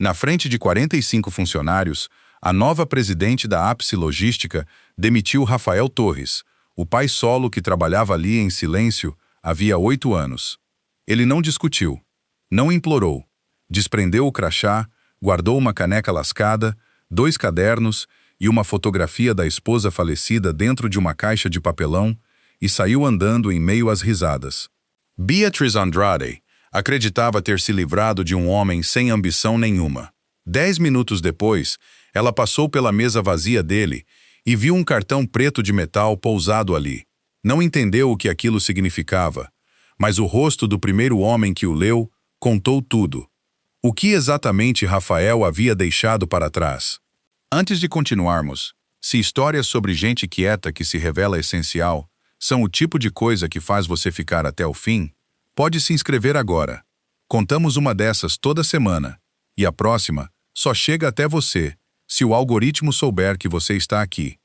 Na frente de 45 funcionários, a nova presidente da Ápice Logística demitiu Rafael Torres, o pai solo que trabalhava ali em silêncio havia 8 anos. Ele não discutiu, não implorou, desprendeu o crachá, guardou uma caneca lascada, 2 cadernos e uma fotografia da esposa falecida dentro de uma caixa de papelão e saiu andando em meio às risadas. Beatriz Andrade acreditava ter se livrado de um homem sem ambição nenhuma. 10 minutos depois, ela passou pela mesa vazia dele e viu um cartão preto de metal pousado ali. Não entendeu o que aquilo significava, mas o rosto do primeiro homem que o leu contou tudo. O que exatamente Rafael havia deixado para trás? Antes de continuarmos, se histórias sobre gente quieta que se revela essencial são o tipo de coisa que faz você ficar até o fim, pode se inscrever agora. Contamos uma dessas toda semana, e a próxima só chega até você, se o algoritmo souber que você está aqui.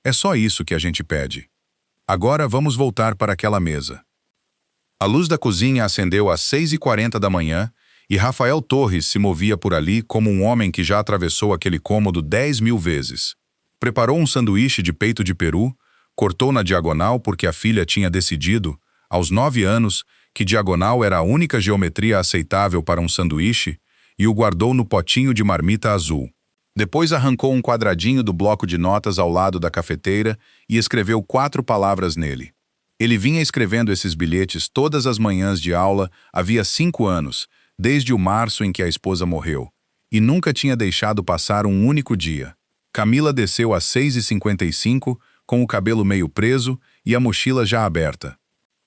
É só isso que a gente pede. Agora vamos voltar para aquela mesa. A luz da cozinha acendeu às 6h40 da manhã e Rafael Torres se movia por ali como um homem que já atravessou aquele cômodo 10.000 vezes. Preparou um sanduíche de peito de peru, cortou na diagonal porque a filha tinha decidido, aos 9 anos, que diagonal era a única geometria aceitável para um sanduíche, e o guardou no potinho de marmita azul. Depois arrancou um quadradinho do bloco de notas ao lado da cafeteira e escreveu 4 palavras nele. Ele vinha escrevendo esses bilhetes todas as manhãs de aula havia 5 anos, desde o março em que a esposa morreu, e nunca tinha deixado passar um único dia. Camila desceu às 6h55, com o cabelo meio preso e a mochila já aberta.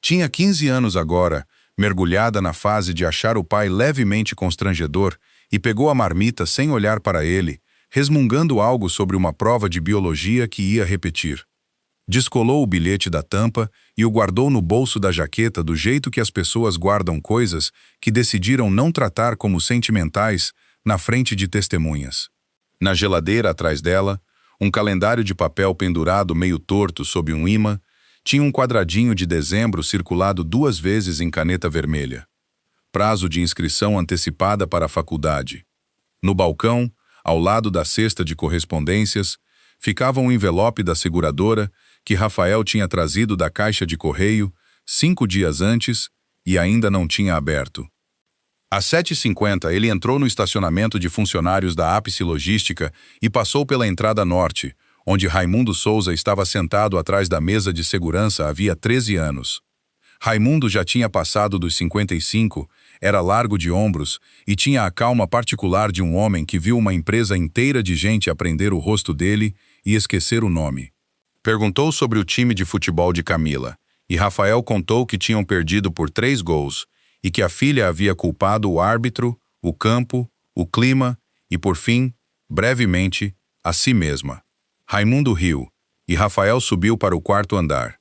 Tinha 15 anos agora, mergulhada na fase de achar o pai levemente constrangedor, e pegou a marmita sem olhar para ele, resmungando algo sobre uma prova de biologia que ia repetir. Descolou o bilhete da tampa e o guardou no bolso da jaqueta do jeito que as pessoas guardam coisas que decidiram não tratar como sentimentais na frente de testemunhas. Na geladeira atrás dela, um calendário de papel pendurado meio torto sob um ímã, tinha um quadradinho de dezembro circulado 2 vezes em caneta vermelha. Prazo de inscrição antecipada para a faculdade. No balcão, ao lado da cesta de correspondências, ficava um envelope da seguradora que Rafael tinha trazido da caixa de correio 5 dias antes e ainda não tinha aberto. Às 7h50, ele entrou no estacionamento de funcionários da Ápice Logística e passou pela entrada norte, onde Raimundo Souza estava sentado atrás da mesa de segurança havia 13 anos. Raimundo já tinha passado dos 55, era largo de ombros e tinha a calma particular de um homem que viu uma empresa inteira de gente aprender o rosto dele e esquecer o nome. Perguntou sobre o time de futebol de Camila, e Rafael contou que tinham perdido por 3 gols e que a filha havia culpado o árbitro, o campo, o clima e, por fim, brevemente, a si mesma. Raimundo riu, e Rafael subiu para o 4º andar.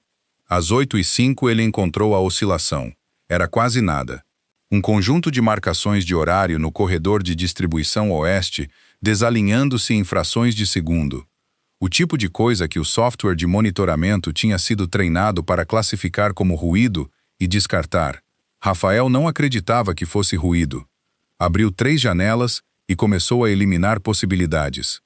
Às 8h05 ele encontrou a oscilação. Era quase nada. Um conjunto de marcações de horário no corredor de distribuição oeste, desalinhando-se em frações de segundo. O tipo de coisa que o software de monitoramento tinha sido treinado para classificar como ruído e descartar. Rafael não acreditava que fosse ruído. Abriu 3 janelas e começou a eliminar possibilidades.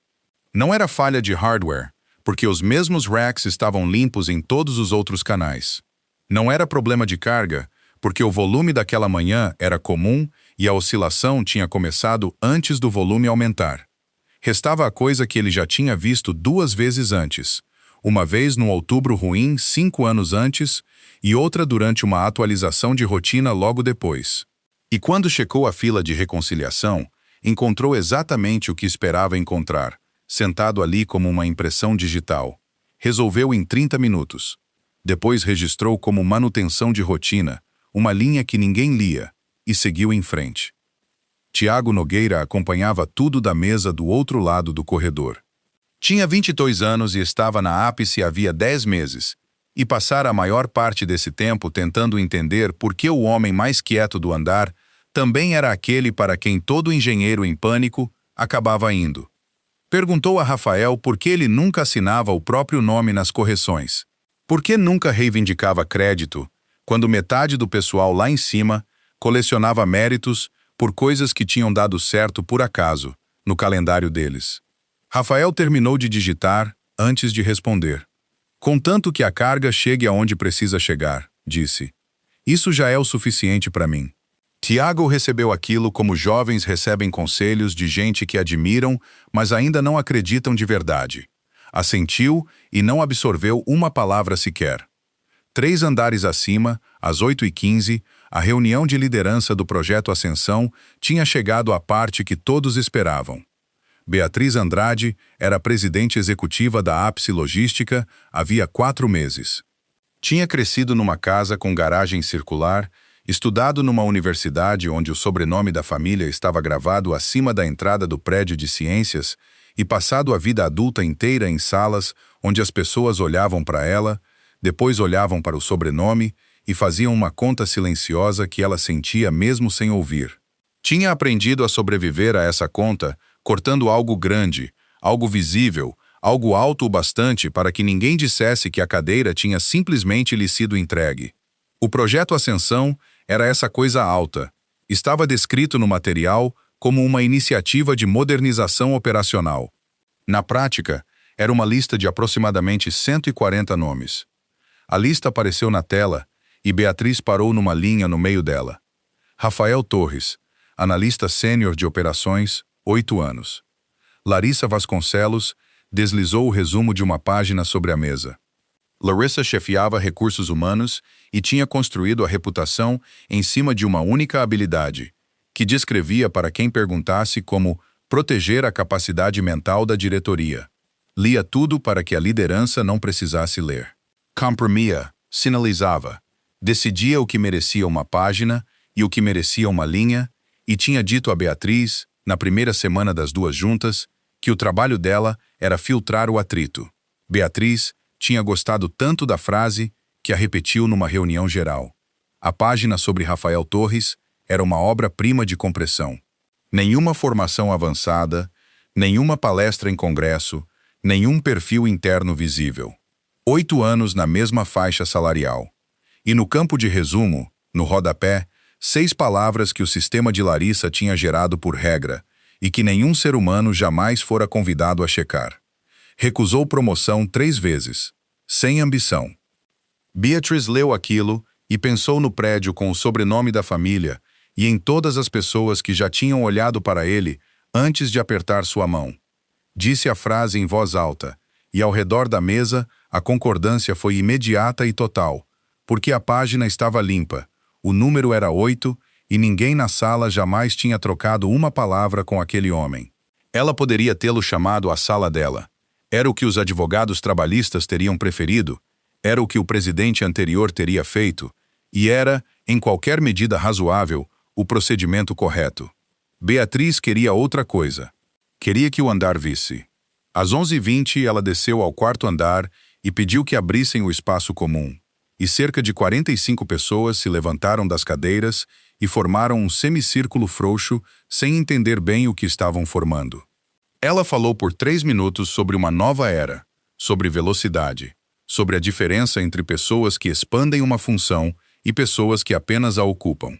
Não era falha de hardware, porque os mesmos racks estavam limpos em todos os outros canais. Não era problema de carga, porque o volume daquela manhã era comum e a oscilação tinha começado antes do volume aumentar. Restava a coisa que ele já tinha visto 2 vezes antes, uma vez no outubro ruim 5 anos antes e outra durante uma atualização de rotina logo depois. E quando checou a fila de reconciliação, encontrou exatamente o que esperava encontrar, sentado ali como uma impressão digital. Resolveu em 30 minutos. Depois registrou como manutenção de rotina, uma linha que ninguém lia, e seguiu em frente. Tiago Nogueira acompanhava tudo da mesa do outro lado do corredor. Tinha 22 anos e estava na Ápice havia 10 meses, e passara a maior parte desse tempo tentando entender por que o homem mais quieto do andar também era aquele para quem todo engenheiro em pânico acabava indo. Perguntou a Rafael por que ele nunca assinava o próprio nome nas correções. Por que nunca reivindicava crédito, quando metade do pessoal lá em cima colecionava méritos por coisas que tinham dado certo por acaso, no calendário deles. Rafael terminou de digitar antes de responder. Contanto que a carga chegue aonde precisa chegar, disse. Isso já é o suficiente para mim. Tiago recebeu aquilo como jovens recebem conselhos de gente que admiram, mas ainda não acreditam de verdade. Assentiu e não absorveu uma palavra sequer. 3 andares acima, às 8h15, a reunião de liderança do Projeto Ascensão tinha chegado à parte que todos esperavam. Beatriz Andrade era presidente executiva da Ápice Logística havia 4 meses. Tinha crescido numa casa com garagem circular, estudado numa universidade onde o sobrenome da família estava gravado acima da entrada do prédio de ciências e passado a vida adulta inteira em salas onde as pessoas olhavam para ela, depois olhavam para o sobrenome e faziam uma conta silenciosa que ela sentia mesmo sem ouvir. Tinha aprendido a sobreviver a essa conta cortando algo grande, algo visível, algo alto o bastante para que ninguém dissesse que a cadeira tinha simplesmente lhe sido entregue. O Projeto Ascensão era essa coisa alta. Estava descrito no material como uma iniciativa de modernização operacional. Na prática, era uma lista de aproximadamente 140 nomes. A lista apareceu na tela e Beatriz parou numa linha no meio dela. Rafael Torres, analista sênior de operações, 8 anos. Larissa Vasconcelos deslizou o resumo de uma página sobre a mesa. Larissa chefiava recursos humanos e tinha construído a reputação em cima de uma única habilidade, que descrevia para quem perguntasse como proteger a capacidade mental da diretoria. Lia tudo para que a liderança não precisasse ler. Comprimia, sinalizava, decidia o que merecia uma página e o que merecia uma linha, e tinha dito a Beatriz, na primeira semana das 2 juntas, que o trabalho dela era filtrar o atrito. Beatriz tinha gostado tanto da frase que a repetiu numa reunião geral. A página sobre Rafael Torres era uma obra-prima de compressão. Nenhuma formação avançada, nenhuma palestra em congresso, nenhum perfil interno visível. 8 anos na mesma faixa salarial. E no campo de resumo, no rodapé, 6 palavras que o sistema de Larissa tinha gerado por regra e que nenhum ser humano jamais fora convidado a checar. Recusou promoção 3 vezes, sem ambição. Beatriz leu aquilo e pensou no prédio com o sobrenome da família e em todas as pessoas que já tinham olhado para ele antes de apertar sua mão. Disse a frase em voz alta, e ao redor da mesa a concordância foi imediata e total, porque a página estava limpa, o número era 8 e ninguém na sala jamais tinha trocado uma palavra com aquele homem. Ela poderia tê-lo chamado à sala dela. Era o que os advogados trabalhistas teriam preferido, era o que o presidente anterior teria feito, e era, em qualquer medida razoável, o procedimento correto. Beatriz queria outra coisa. Queria que o andar visse. Às 11h20, ela desceu ao 4º andar e pediu que abrissem o espaço comum. E cerca de 45 pessoas se levantaram das cadeiras e formaram um semicírculo frouxo, sem entender bem o que estavam formando. Ela falou por 3 minutos sobre uma nova era, sobre velocidade, sobre a diferença entre pessoas que expandem uma função e pessoas que apenas a ocupam.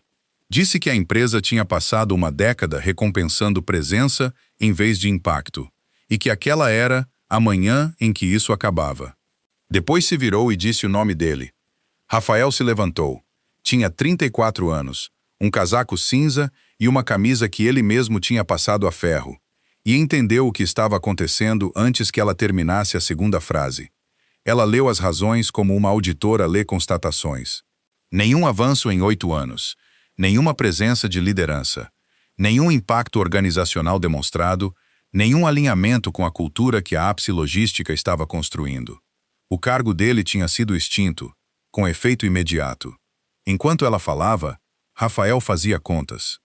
Disse que a empresa tinha passado uma década recompensando presença em vez de impacto, e que aquela era a manhã em que isso acabava. Depois se virou e disse o nome dele. Rafael se levantou. Tinha 34 anos, um casaco cinza e uma camisa que ele mesmo tinha passado a ferro, e entendeu o que estava acontecendo antes que ela terminasse a segunda frase. Ela leu as razões como uma auditora lê constatações. Nenhum avanço em 8 anos, nenhuma presença de liderança, nenhum impacto organizacional demonstrado, nenhum alinhamento com a cultura que a Ápice Logística estava construindo. O cargo dele tinha sido extinto, com efeito imediato. Enquanto ela falava, Rafael fazia contas.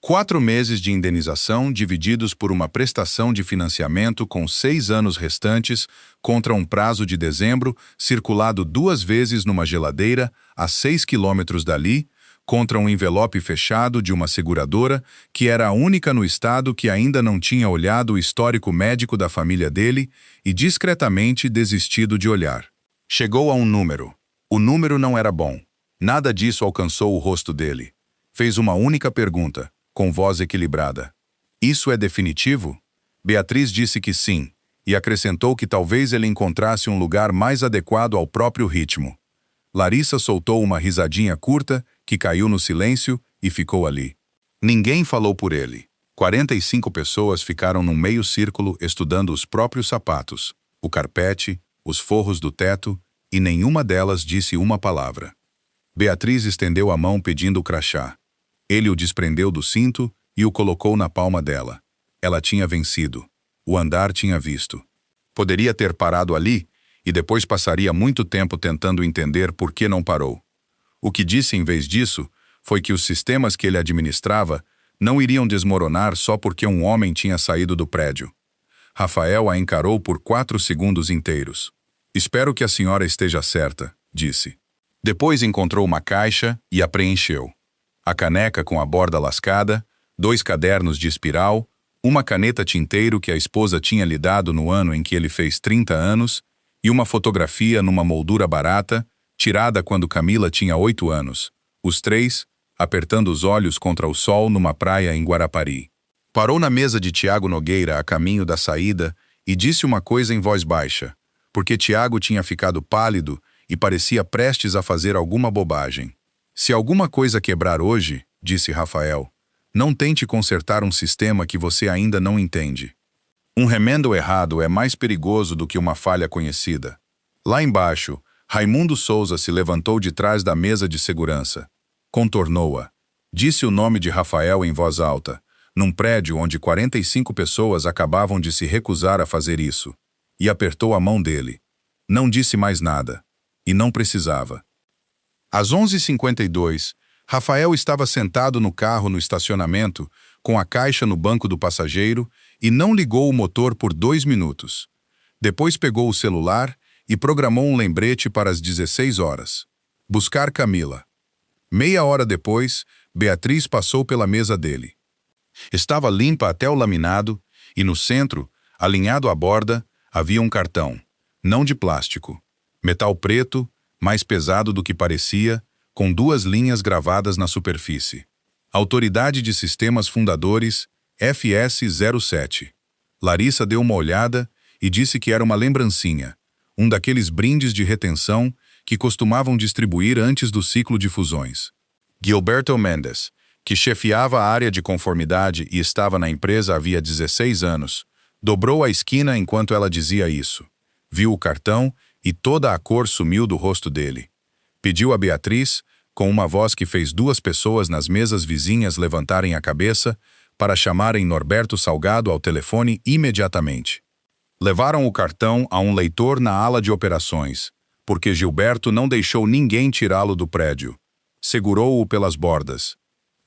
4 meses de indenização divididos por uma prestação de financiamento com 6 anos restantes contra um prazo de dezembro circulado 2 vezes numa geladeira a 6 quilômetros dali, contra um envelope fechado de uma seguradora que era a única no estado que ainda não tinha olhado o histórico médico da família dele e discretamente desistido de olhar. Chegou a um número. O número não era bom. Nada disso alcançou o rosto dele. Fez uma única pergunta. com voz equilibrada. Isso é definitivo? Beatriz disse que sim, e acrescentou que talvez ele encontrasse um lugar mais adequado ao próprio ritmo. Larissa soltou uma risadinha curta, que caiu no silêncio e ficou ali. Ninguém falou por ele. 45 pessoas ficaram num meio círculo estudando os próprios sapatos, o carpete, os forros do teto, e nenhuma delas disse uma palavra. Beatriz estendeu a mão pedindo o crachá. Ele o desprendeu do cinto e o colocou na palma dela. Ela tinha vencido. O andar tinha visto. Poderia ter parado ali e depois passaria muito tempo tentando entender por que não parou. O que disse em vez disso foi que os sistemas que ele administrava não iriam desmoronar só porque um homem tinha saído do prédio. Rafael a encarou por 4 segundos inteiros. Espero que a senhora esteja certa, disse. Depois encontrou uma caixa e a preencheu. A caneca com a borda lascada, 2 cadernos de espiral, uma caneta tinteiro que a esposa tinha lhe dado no ano em que ele fez 30 anos e uma fotografia numa moldura barata, tirada quando Camila tinha 8 anos. Os 3, apertando os olhos contra o sol numa praia em Guarapari. Parou na mesa de Tiago Nogueira a caminho da saída e disse uma coisa em voz baixa, porque Tiago tinha ficado pálido e parecia prestes a fazer alguma bobagem. Se alguma coisa quebrar hoje, disse Rafael, não tente consertar um sistema que você ainda não entende. Um remendo errado é mais perigoso do que uma falha conhecida. Lá embaixo, Raimundo Souza se levantou de trás da mesa de segurança. Contornou-a. Disse o nome de Rafael em voz alta, num prédio onde 45 pessoas acabavam de se recusar a fazer isso, e apertou a mão dele. Não disse mais nada. E não precisava. Às 11h52, Rafael estava sentado no carro no estacionamento, com a caixa no banco do passageiro, e não ligou o motor por 2 minutos. Depois pegou o celular e programou um lembrete para as 16 horas. Buscar Camila. Meia hora depois, Beatriz passou pela mesa dele. Estava limpa até o laminado, e no centro, alinhado à borda, havia um cartão, não de plástico. Metal preto, mais pesado do que parecia, com 2 linhas gravadas na superfície. Autoridade de Sistemas Fundadores, FS07. Larissa deu uma olhada e disse que era uma lembrancinha, um daqueles brindes de retenção que costumavam distribuir antes do ciclo de fusões. Gilberto Mendes, que chefiava a área de conformidade e estava na empresa havia 16 anos, dobrou a esquina enquanto ela dizia isso. Viu o cartão e toda a cor sumiu do rosto dele. Pediu a Beatriz, com uma voz que fez 2 pessoas nas mesas vizinhas levantarem a cabeça, para chamarem Norberto Salgado ao telefone imediatamente. Levaram o cartão a um leitor na ala de operações, porque Gilberto não deixou ninguém tirá-lo do prédio. Segurou-o pelas bordas.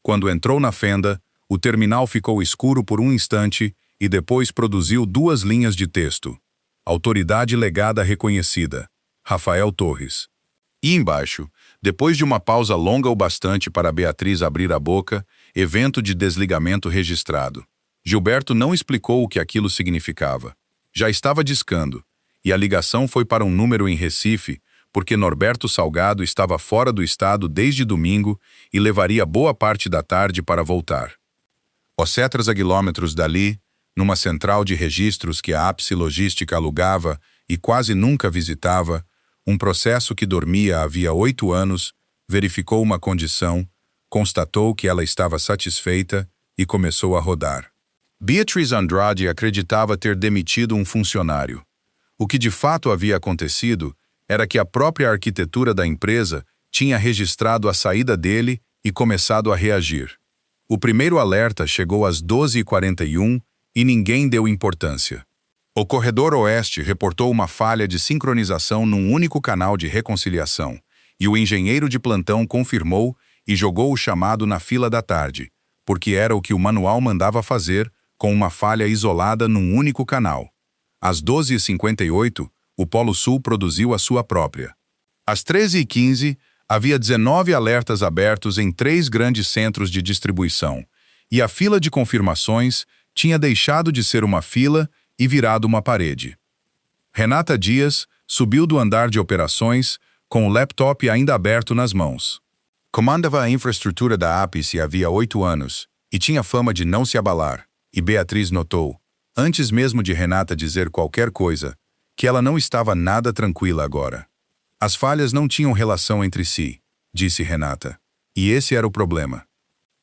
Quando entrou na fenda, o terminal ficou escuro por um instante e depois produziu 2 linhas de texto. Autoridade legada reconhecida. Rafael Torres. E embaixo, depois de uma pausa longa o bastante para Beatriz abrir a boca, evento de desligamento registrado. Gilberto não explicou o que aquilo significava. Já estava discando, e a ligação foi para um número em Recife, porque Norberto Salgado estava fora do estado desde domingo e levaria boa parte da tarde para voltar. Ocetras a quilômetros dali, numa central de registros que a Ápice Logística alugava e quase nunca visitava, um processo que dormia havia 8 anos, verificou uma condição, constatou que ela estava satisfeita e começou a rodar. Beatriz Andrade acreditava ter demitido um funcionário. O que de fato havia acontecido era que a própria arquitetura da empresa tinha registrado a saída dele e começado a reagir. O primeiro alerta chegou às 12h41 e ninguém deu importância. O Corredor Oeste reportou uma falha de sincronização num único canal de reconciliação, e o engenheiro de plantão confirmou e jogou o chamado na fila da tarde, porque era o que o manual mandava fazer com uma falha isolada num único canal. Às 12h58, o Polo Sul produziu a sua própria. Às 13h15, havia 19 alertas abertos em 3 grandes centros de distribuição, e a fila de confirmações tinha deixado de ser uma fila e virado uma parede. Renata Dias subiu do andar de operações com o laptop ainda aberto nas mãos. Comandava a infraestrutura da Ápice havia 8 anos E tinha fama de não se abalar, e Beatriz notou, antes mesmo de Renata dizer qualquer coisa, que ela não estava nada tranquila agora. As falhas não tinham relação entre si, disse Renata. E esse era o problema.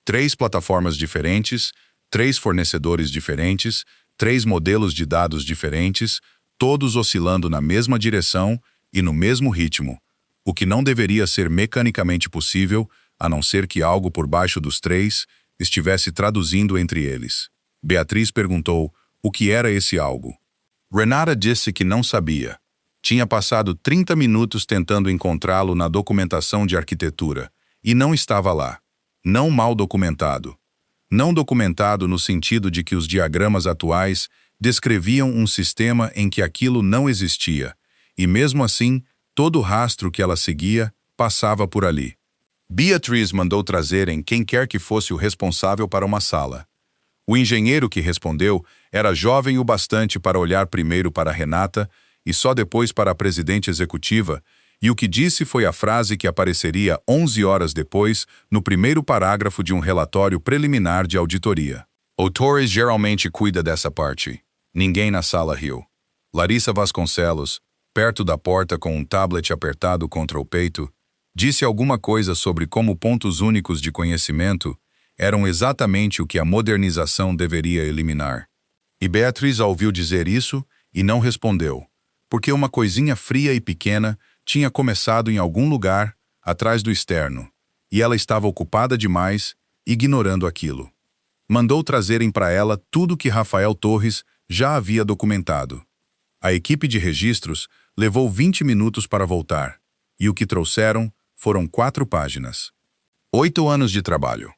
3 plataformas diferentes, 3 fornecedores diferentes, 3 modelos de dados diferentes, todos oscilando na mesma direção e no mesmo ritmo, o que não deveria ser mecanicamente possível, a não ser que algo por baixo dos 3 estivesse traduzindo entre eles. Beatriz perguntou o que era esse algo. Renata disse que não sabia. Tinha passado 30 minutos tentando encontrá-lo na documentação de arquitetura, e não estava lá. Não mal documentado. Não documentado no sentido de que os diagramas atuais descreviam um sistema em que aquilo não existia, e mesmo assim, todo o rastro que ela seguia passava por ali. Beatriz mandou trazerem quem quer que fosse o responsável para uma sala. O engenheiro que respondeu era jovem o bastante para olhar primeiro para Renata e só depois para a presidente executiva, e o que disse foi a frase que apareceria 11 horas depois no primeiro parágrafo de um relatório preliminar de auditoria. O Torres geralmente cuida dessa parte. Ninguém na sala riu. Larissa Vasconcelos, perto da porta com um tablet apertado contra o peito, disse alguma coisa sobre como pontos únicos de conhecimento eram exatamente o que a modernização deveria eliminar. E Beatriz a ouviu dizer isso e não respondeu, porque uma coisinha fria e pequena tinha começado em algum lugar, atrás do externo, e ela estava ocupada demais, ignorando aquilo. Mandou trazerem para ela tudo que Rafael Torres já havia documentado. A equipe de registros levou 20 minutos para voltar, e o que trouxeram foram 4 páginas. 8 anos de trabalho.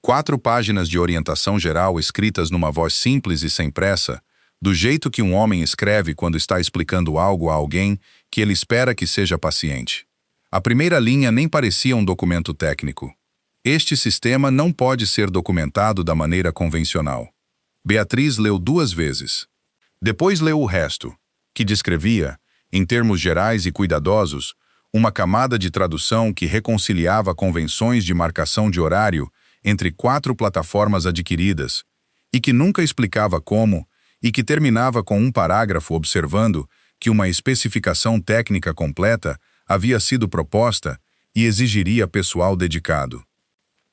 4 páginas de orientação geral escritas numa voz simples e sem pressa, do jeito que um homem escreve quando está explicando algo a alguém que ele espera que seja paciente. A primeira linha nem parecia um documento técnico. Este sistema não pode ser documentado da maneira convencional. Beatriz leu 2 vezes. Depois leu o resto, que descrevia, em termos gerais e cuidadosos, uma camada de tradução que reconciliava convenções de marcação de horário entre 4 plataformas adquiridas, e que nunca explicava como, e que terminava com um parágrafo observando que uma especificação técnica completa havia sido proposta e exigiria pessoal dedicado.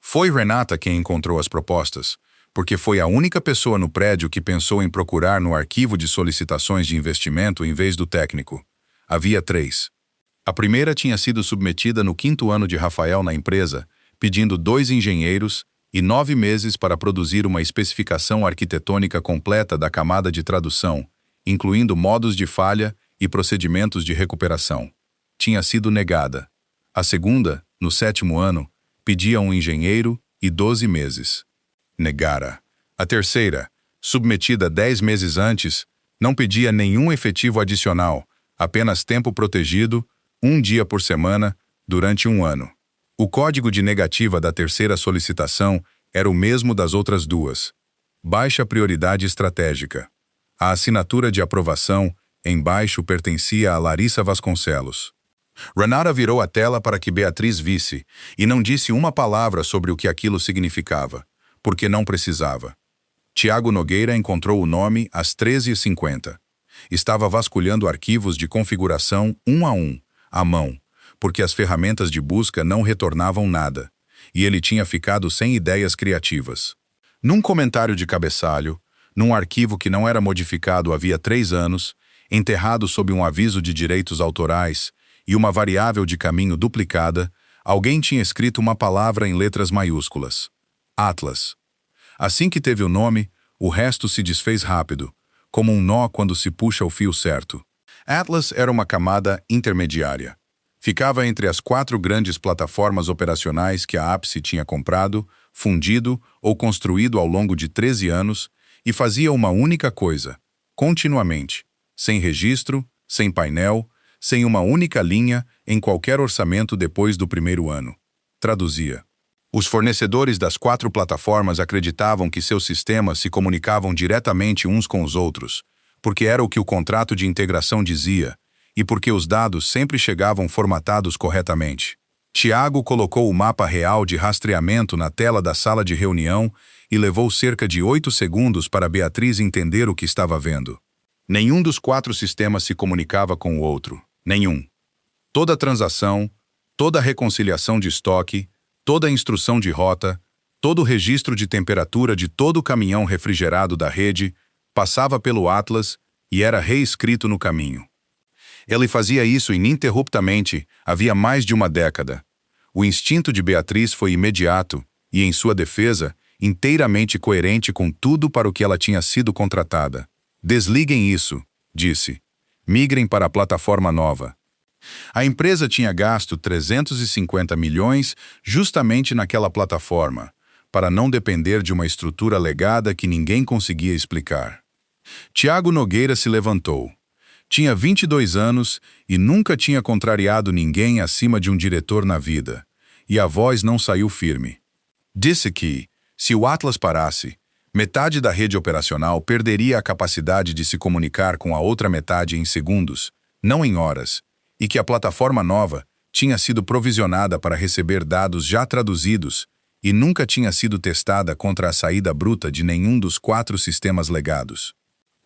Foi Renata quem encontrou as propostas, porque foi a única pessoa no prédio que pensou em procurar no arquivo de solicitações de investimento em vez do técnico. Havia 3. A primeira tinha sido submetida no 5º ano de Rafael na empresa, pedindo 2 engenheiros e 9 meses para produzir uma especificação arquitetônica completa da camada de tradução, incluindo modos de falha e procedimentos de recuperação. Tinha sido negada. A segunda, no 7º ano, pedia um engenheiro e 12 meses. Negara. A terceira, submetida 10 meses antes, não pedia nenhum efetivo adicional, apenas tempo protegido, 1 dia por semana, durante 1 ano. O código de negativa da terceira solicitação era o mesmo das outras 2. Baixa prioridade estratégica. A assinatura de aprovação, embaixo, pertencia a Larissa Vasconcelos. Renata virou a tela para que Beatriz visse e não disse uma palavra sobre o que aquilo significava, porque não precisava. Tiago Nogueira encontrou o nome às 13h50. Estava vasculhando arquivos de configuração um a um, à mão, porque as ferramentas de busca não retornavam nada, e ele tinha ficado sem ideias criativas. Num comentário de cabeçalho, num arquivo que não era modificado havia 3 anos, enterrado sob um aviso de direitos autorais e uma variável de caminho duplicada, alguém tinha escrito uma palavra em letras maiúsculas. Atlas. Assim que teve o nome, o resto se desfez rápido, como um nó quando se puxa o fio certo. Atlas era uma camada intermediária. Ficava entre as 4 grandes plataformas operacionais que a Ápice tinha comprado, fundido ou construído ao longo de 13 anos e fazia uma única coisa, continuamente, sem registro, sem painel, sem uma única linha em qualquer orçamento depois do 1º ano. Traduzia. Os fornecedores das 4 plataformas acreditavam que seus sistemas se comunicavam diretamente uns com os outros, porque era o que o contrato de integração dizia, e porque os dados sempre chegavam formatados corretamente. Tiago colocou o mapa real de rastreamento na tela da sala de reunião e levou cerca de 8 segundos para Beatriz entender o que estava vendo. Nenhum dos 4 sistemas se comunicava com o outro. Nenhum. Toda transação, toda reconciliação de estoque, toda instrução de rota, todo o registro de temperatura de todo o caminhão refrigerado da rede passava pelo Atlas e era reescrito no caminho. Ele fazia isso ininterruptamente havia mais de uma década. O instinto de Beatriz foi imediato e, em sua defesa, inteiramente coerente com tudo para o que ela tinha sido contratada. Desliguem isso, disse. Migrem para a plataforma nova. A empresa tinha gasto 350 milhões justamente naquela plataforma, para não depender de uma estrutura legada que ninguém conseguia explicar. Tiago Nogueira se levantou. Tinha 22 anos e nunca tinha contrariado ninguém acima de um diretor na vida, e a voz não saiu firme. Disse que, se o Atlas parasse, metade da rede operacional perderia a capacidade de se comunicar com a outra metade em segundos, não em horas, e que a plataforma nova tinha sido provisionada para receber dados já traduzidos e nunca tinha sido testada contra a saída bruta de nenhum dos 4 sistemas legados.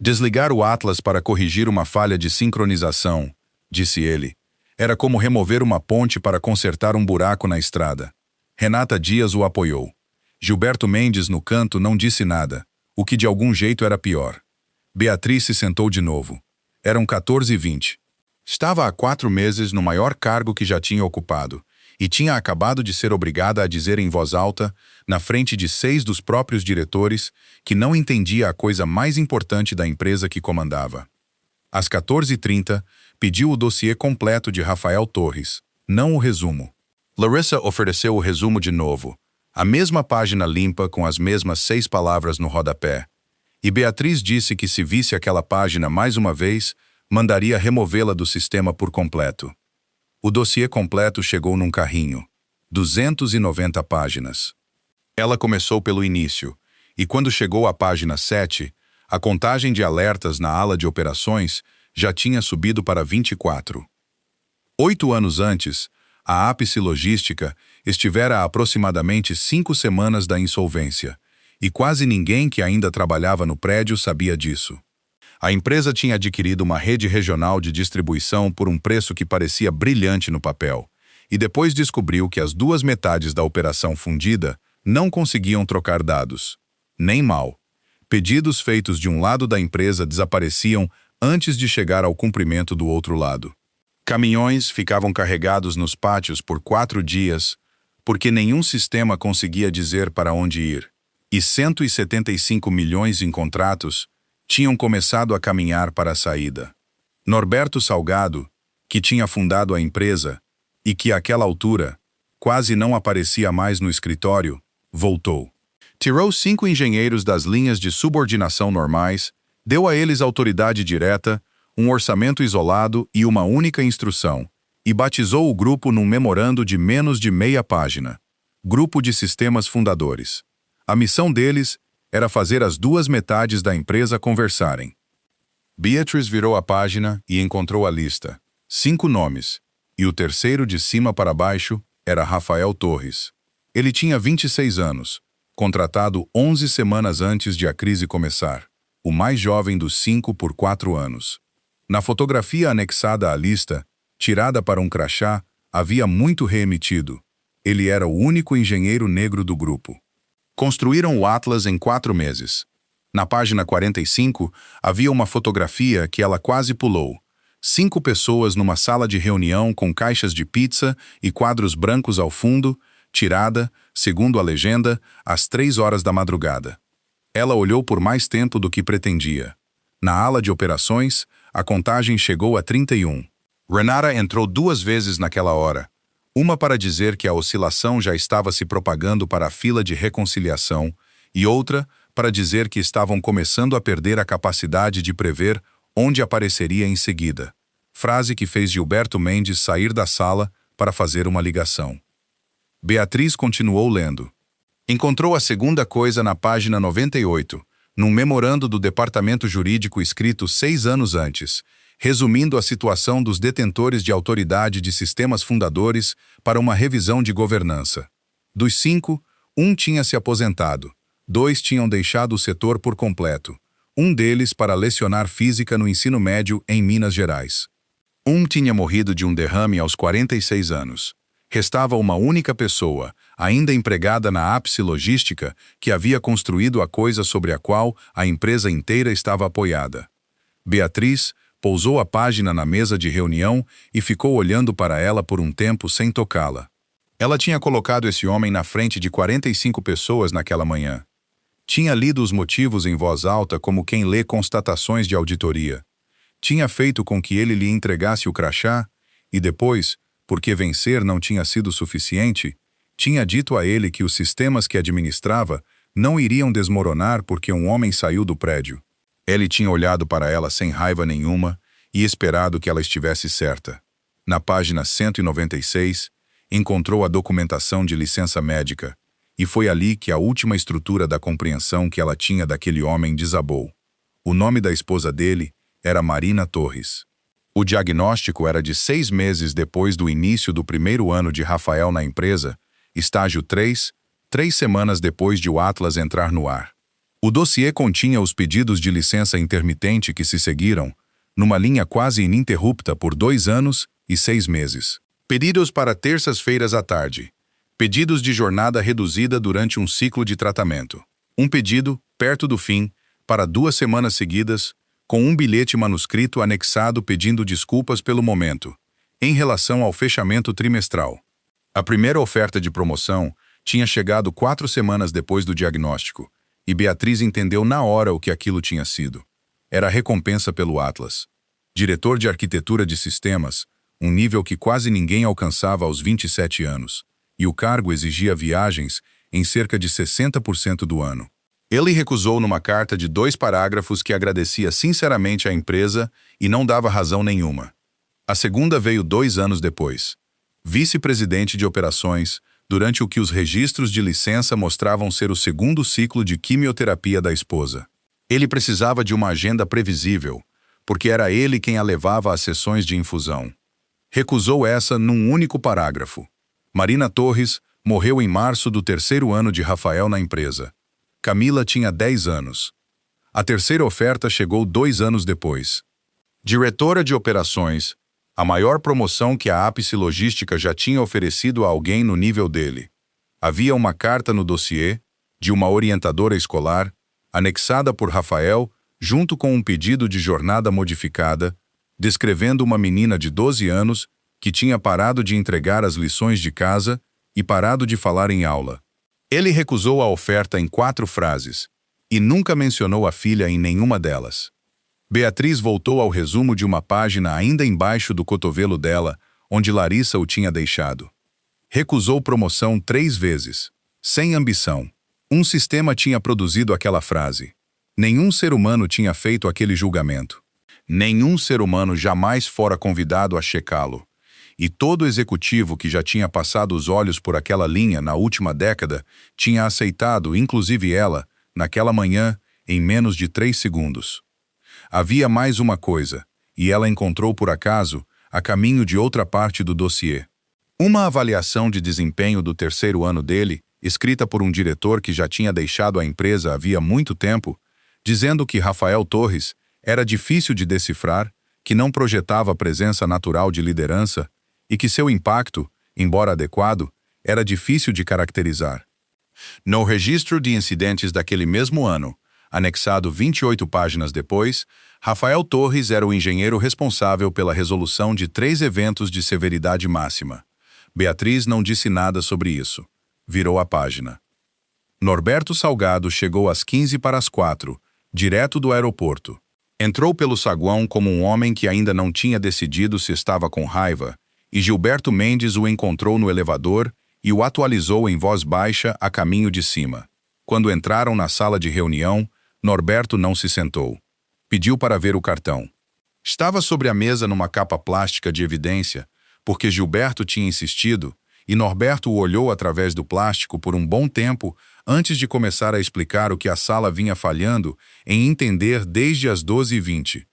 Desligar o Atlas para corrigir uma falha de sincronização, disse ele, era como remover uma ponte para consertar um buraco na estrada. Renata Dias o apoiou. Gilberto Mendes, no canto, não disse nada, o que de algum jeito era pior. Beatriz se sentou de novo. Eram 14h20. Estava há 4 meses no maior cargo que já tinha ocupado, e tinha acabado de ser obrigada a dizer em voz alta, na frente de 6 dos próprios diretores, que não entendia a coisa mais importante da empresa que comandava. Às 14h30, pediu o dossiê completo de Rafael Torres, não o resumo. Larissa ofereceu o resumo de novo, a mesma página limpa com as mesmas 6 palavras no rodapé, e Beatriz disse que se visse aquela página mais uma vez, mandaria removê-la do sistema por completo. O dossiê completo chegou num carrinho. 290 páginas. Ela começou pelo início, e quando chegou à página 7, a contagem de alertas na ala de operações já tinha subido para 24. 8 anos antes, a Ápice Logística estivera há aproximadamente 5 semanas da insolvência, e quase ninguém que ainda trabalhava no prédio sabia disso. A empresa tinha adquirido uma rede regional de distribuição por um preço que parecia brilhante no papel, e depois descobriu que as 2 metades da operação fundida não conseguiam trocar dados. Nem mal. Pedidos feitos de um lado da empresa desapareciam antes de chegar ao cumprimento do outro lado. Caminhões ficavam carregados nos pátios por 4 dias, porque nenhum sistema conseguia dizer para onde ir, e 175 milhões em contratos tinham começado a caminhar para a saída. Norberto Salgado, que tinha fundado a empresa e que àquela altura quase não aparecia mais no escritório, voltou. Tirou 5 engenheiros das linhas de subordinação normais, deu a eles autoridade direta, um orçamento isolado e uma única instrução, e batizou o grupo num memorando de menos de meia página. Grupo de Sistemas Fundadores. A missão deles era fazer as 2 metades da empresa conversarem. Beatriz virou a página e encontrou a lista. 5 nomes, e o terceiro de cima para baixo era Rafael Torres. Ele tinha 26 anos, contratado 11 semanas antes de a crise começar, o mais jovem dos 5 por 4 anos. Na fotografia anexada à lista, tirada para um crachá, havia muito reemitido. Ele era o único engenheiro negro do grupo. Construíram o Atlas em 4 meses. Na página 45, havia uma fotografia que ela quase pulou. 5 pessoas numa sala de reunião com caixas de pizza e quadros brancos ao fundo, tirada, segundo a legenda, às 3 horas da madrugada. Ela olhou por mais tempo do que pretendia. Na ala de operações, a contagem chegou a 31. Renata entrou 2 vezes naquela hora. Uma para dizer que a oscilação já estava se propagando para a fila de reconciliação e outra para dizer que estavam começando a perder a capacidade de prever onde apareceria em seguida. Frase que fez Gilberto Mendes sair da sala para fazer uma ligação. Beatriz continuou lendo. Encontrou a segunda coisa na página 98, num memorando do Departamento Jurídico escrito 6 anos antes, resumindo a situação dos detentores de autoridade de sistemas fundadores para uma revisão de governança. Dos 5, um tinha se aposentado, 2 tinham deixado o setor por completo, um deles para lecionar física no ensino médio em Minas Gerais. Um tinha morrido de um derrame aos 46 anos. Restava uma única pessoa, ainda empregada na Ápice Logística, que havia construído a coisa sobre a qual a empresa inteira estava apoiada. Beatriz pousou a página na mesa de reunião e ficou olhando para ela por um tempo sem tocá-la. Ela tinha colocado esse homem na frente de 45 pessoas naquela manhã. Tinha lido os motivos em voz alta como quem lê constatações de auditoria. Tinha feito com que ele lhe entregasse o crachá e depois, porque vencer não tinha sido suficiente, tinha dito a ele que os sistemas que administrava não iriam desmoronar porque um homem saiu do prédio. Ele tinha olhado para ela sem raiva nenhuma e esperado que ela estivesse certa. Na página 196, encontrou a documentação de licença médica, e foi ali que a última estrutura da compreensão que ela tinha daquele homem desabou. O nome da esposa dele era Marina Torres. O diagnóstico era de 6 meses depois do início do primeiro ano de Rafael na empresa, estágio 3, 3 semanas depois de o Atlas entrar no ar. O dossiê continha os pedidos de licença intermitente que se seguiram, numa linha quase ininterrupta por 2 anos e 6 meses. Pedidos para terças-feiras à tarde. Pedidos de jornada reduzida durante um ciclo de tratamento. Um pedido, perto do fim, para 2 semanas seguidas, com um bilhete manuscrito anexado pedindo desculpas pelo momento, em relação ao fechamento trimestral. A primeira oferta de promoção tinha chegado 4 semanas depois do diagnóstico, e Beatriz entendeu na hora o que aquilo tinha sido. Era a recompensa pelo Atlas. Diretor de arquitetura de sistemas, um nível que quase ninguém alcançava aos 27 anos, e o cargo exigia viagens em cerca de 60% do ano. Ele recusou numa carta de 2 parágrafos que agradecia sinceramente à empresa e não dava razão nenhuma. A segunda veio 2 anos depois. Vice-presidente de operações, durante o que os registros de licença mostravam ser o segundo ciclo de quimioterapia da esposa. Ele precisava de uma agenda previsível, porque era ele quem a levava às sessões de infusão. Recusou essa num único parágrafo. Marina Torres morreu em março do 3º ano de Rafael na empresa. Camila tinha 10 anos. A terceira oferta chegou 2 anos depois. Diretora de operações, a maior promoção que a Ápice Logística já tinha oferecido a alguém no nível dele. Havia uma carta no dossiê, de uma orientadora escolar, anexada por Rafael, junto com um pedido de jornada modificada, descrevendo uma menina de 12 anos que tinha parado de entregar as lições de casa e parado de falar em aula. Ele recusou a oferta em 4 frases, e nunca mencionou a filha em nenhuma delas. Beatriz voltou ao resumo de uma página ainda embaixo do cotovelo dela, onde Larissa o tinha deixado. Recusou promoção 3 vezes, sem ambição. Um sistema tinha produzido aquela frase. Nenhum ser humano tinha feito aquele julgamento. Nenhum ser humano jamais fora convidado a checá-lo. E todo executivo que já tinha passado os olhos por aquela linha na última década tinha aceitado, inclusive ela, naquela manhã, em menos de 3 segundos. Havia mais uma coisa, e ela encontrou por acaso, a caminho de outra parte do dossiê. Uma avaliação de desempenho do 3º ano dele, escrita por um diretor que já tinha deixado a empresa havia muito tempo, dizendo que Rafael Torres era difícil de decifrar, que não projetava presença natural de liderança e que seu impacto, embora adequado, era difícil de caracterizar. No registro de incidentes daquele mesmo ano, anexado 28 páginas depois, Rafael Torres era o engenheiro responsável pela resolução de 3 eventos de severidade máxima. Beatriz não disse nada sobre isso. Virou a página. Norberto Salgado chegou às 15:45, direto do aeroporto. Entrou pelo saguão como um homem que ainda não tinha decidido se estava com raiva, e Gilberto Mendes o encontrou no elevador e o atualizou em voz baixa a caminho de cima. Quando entraram na sala de reunião, Norberto não se sentou. Pediu para ver o cartão. Estava sobre a mesa numa capa plástica de evidência, porque Gilberto tinha insistido, e Norberto o olhou através do plástico por um bom tempo antes de começar a explicar o que a sala vinha falhando em entender desde as 12h20.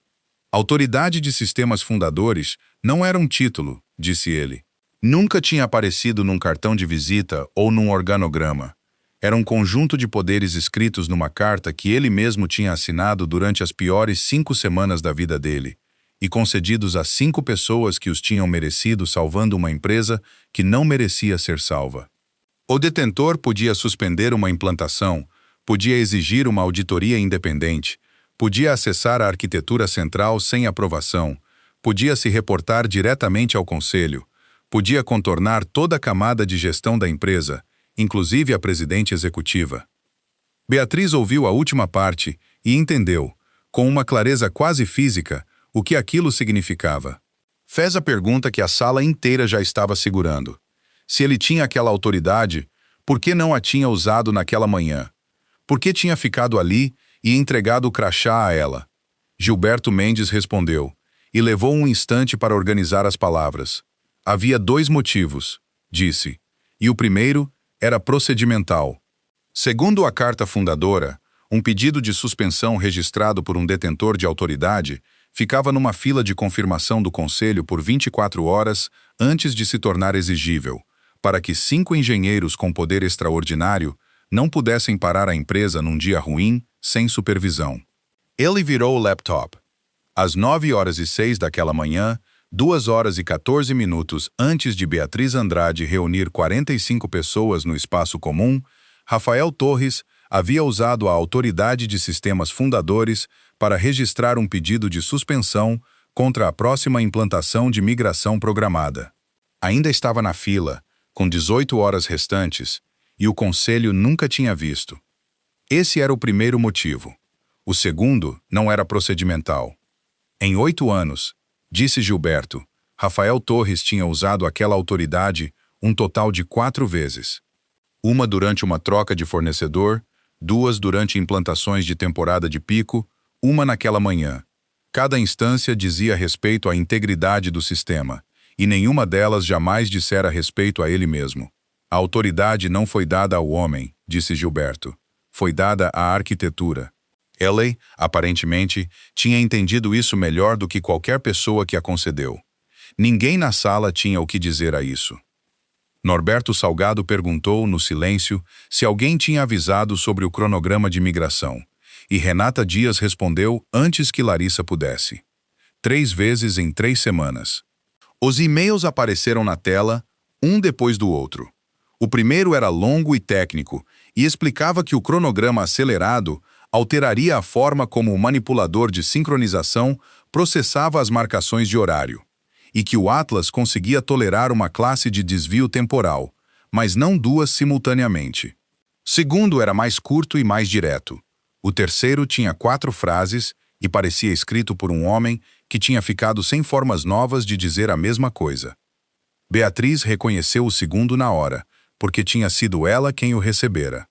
Autoridade de Sistemas Fundadores não era um título, disse ele. Nunca tinha aparecido num cartão de visita ou num organograma. Era um conjunto de poderes escritos numa carta que ele mesmo tinha assinado durante as piores 5 semanas da vida dele, e concedidos a 5 pessoas que os tinham merecido, salvando uma empresa que não merecia ser salva. O detentor podia suspender uma implantação, podia exigir uma auditoria independente, podia acessar a arquitetura central sem aprovação, podia se reportar diretamente ao conselho, podia contornar toda a camada de gestão da empresa, inclusive a presidente executiva. Beatriz ouviu a última parte e entendeu, com uma clareza quase física, o que aquilo significava. Fez a pergunta que a sala inteira já estava segurando. Se ele tinha aquela autoridade, por que não a tinha usado naquela manhã? Por que tinha ficado ali e entregado o crachá a ela? Gilberto Mendes respondeu, e levou um instante para organizar as palavras. Havia 2 motivos, disse, e o primeiro era procedimental. Segundo a carta fundadora, um pedido de suspensão registrado por um detentor de autoridade ficava numa fila de confirmação do Conselho por 24 horas antes de se tornar exigível, para que 5 engenheiros com poder extraordinário não pudessem parar a empresa num dia ruim, sem supervisão. Ele virou o laptop. Às 9h06 daquela manhã, 2h14 antes de Beatriz Andrade reunir 45 pessoas no espaço comum, Rafael Torres havia usado a autoridade de sistemas fundadores para registrar um pedido de suspensão contra a próxima implantação de migração programada. Ainda estava na fila, com 18 horas restantes, e o conselho nunca tinha visto. Esse era o primeiro motivo. O segundo não era procedimental. Em 8 anos, disse Gilberto, Rafael Torres tinha usado aquela autoridade um total de 4 vezes. Uma durante uma troca de fornecedor, 2 durante implantações de temporada de pico, uma naquela manhã. Cada instância dizia respeito à integridade do sistema, e nenhuma delas jamais dissera respeito a ele mesmo. A autoridade não foi dada ao homem, disse Gilberto. Foi dada à arquitetura. Ele, aparentemente, tinha entendido isso melhor do que qualquer pessoa que a concedeu. Ninguém na sala tinha o que dizer a isso. Norberto Salgado perguntou, no silêncio, se alguém tinha avisado sobre o cronograma de migração, e Renata Dias respondeu antes que Larissa pudesse. 3 vezes em 3 semanas. Os e-mails apareceram na tela, um depois do outro. O primeiro era longo e técnico, e explicava que o cronograma acelerado alteraria a forma como o manipulador de sincronização processava as marcações de horário, e que o Atlas conseguia tolerar uma classe de desvio temporal, mas não 2 simultaneamente. Segundo era mais curto e mais direto. O terceiro tinha 4 frases e parecia escrito por um homem que tinha ficado sem formas novas de dizer a mesma coisa. Beatriz reconheceu o segundo na hora, porque tinha sido ela quem o recebera.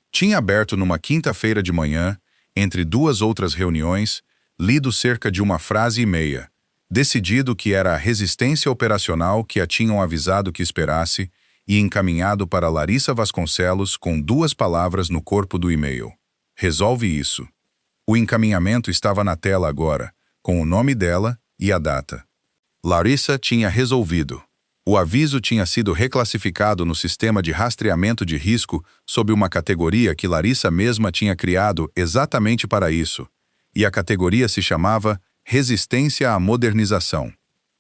Tinha aberto numa quinta-feira de manhã, entre 2 outras reuniões, lido cerca de 1 frase e meia, decidido que era a resistência operacional que a tinham avisado que esperasse e encaminhado para Larissa Vasconcelos com 2 palavras no corpo do e-mail. Resolve isso. O encaminhamento estava na tela agora, com o nome dela e a data. Larissa tinha resolvido. O aviso tinha sido reclassificado no sistema de rastreamento de risco sob uma categoria que Larissa mesma tinha criado exatamente para isso, e a categoria se chamava Resistência à Modernização.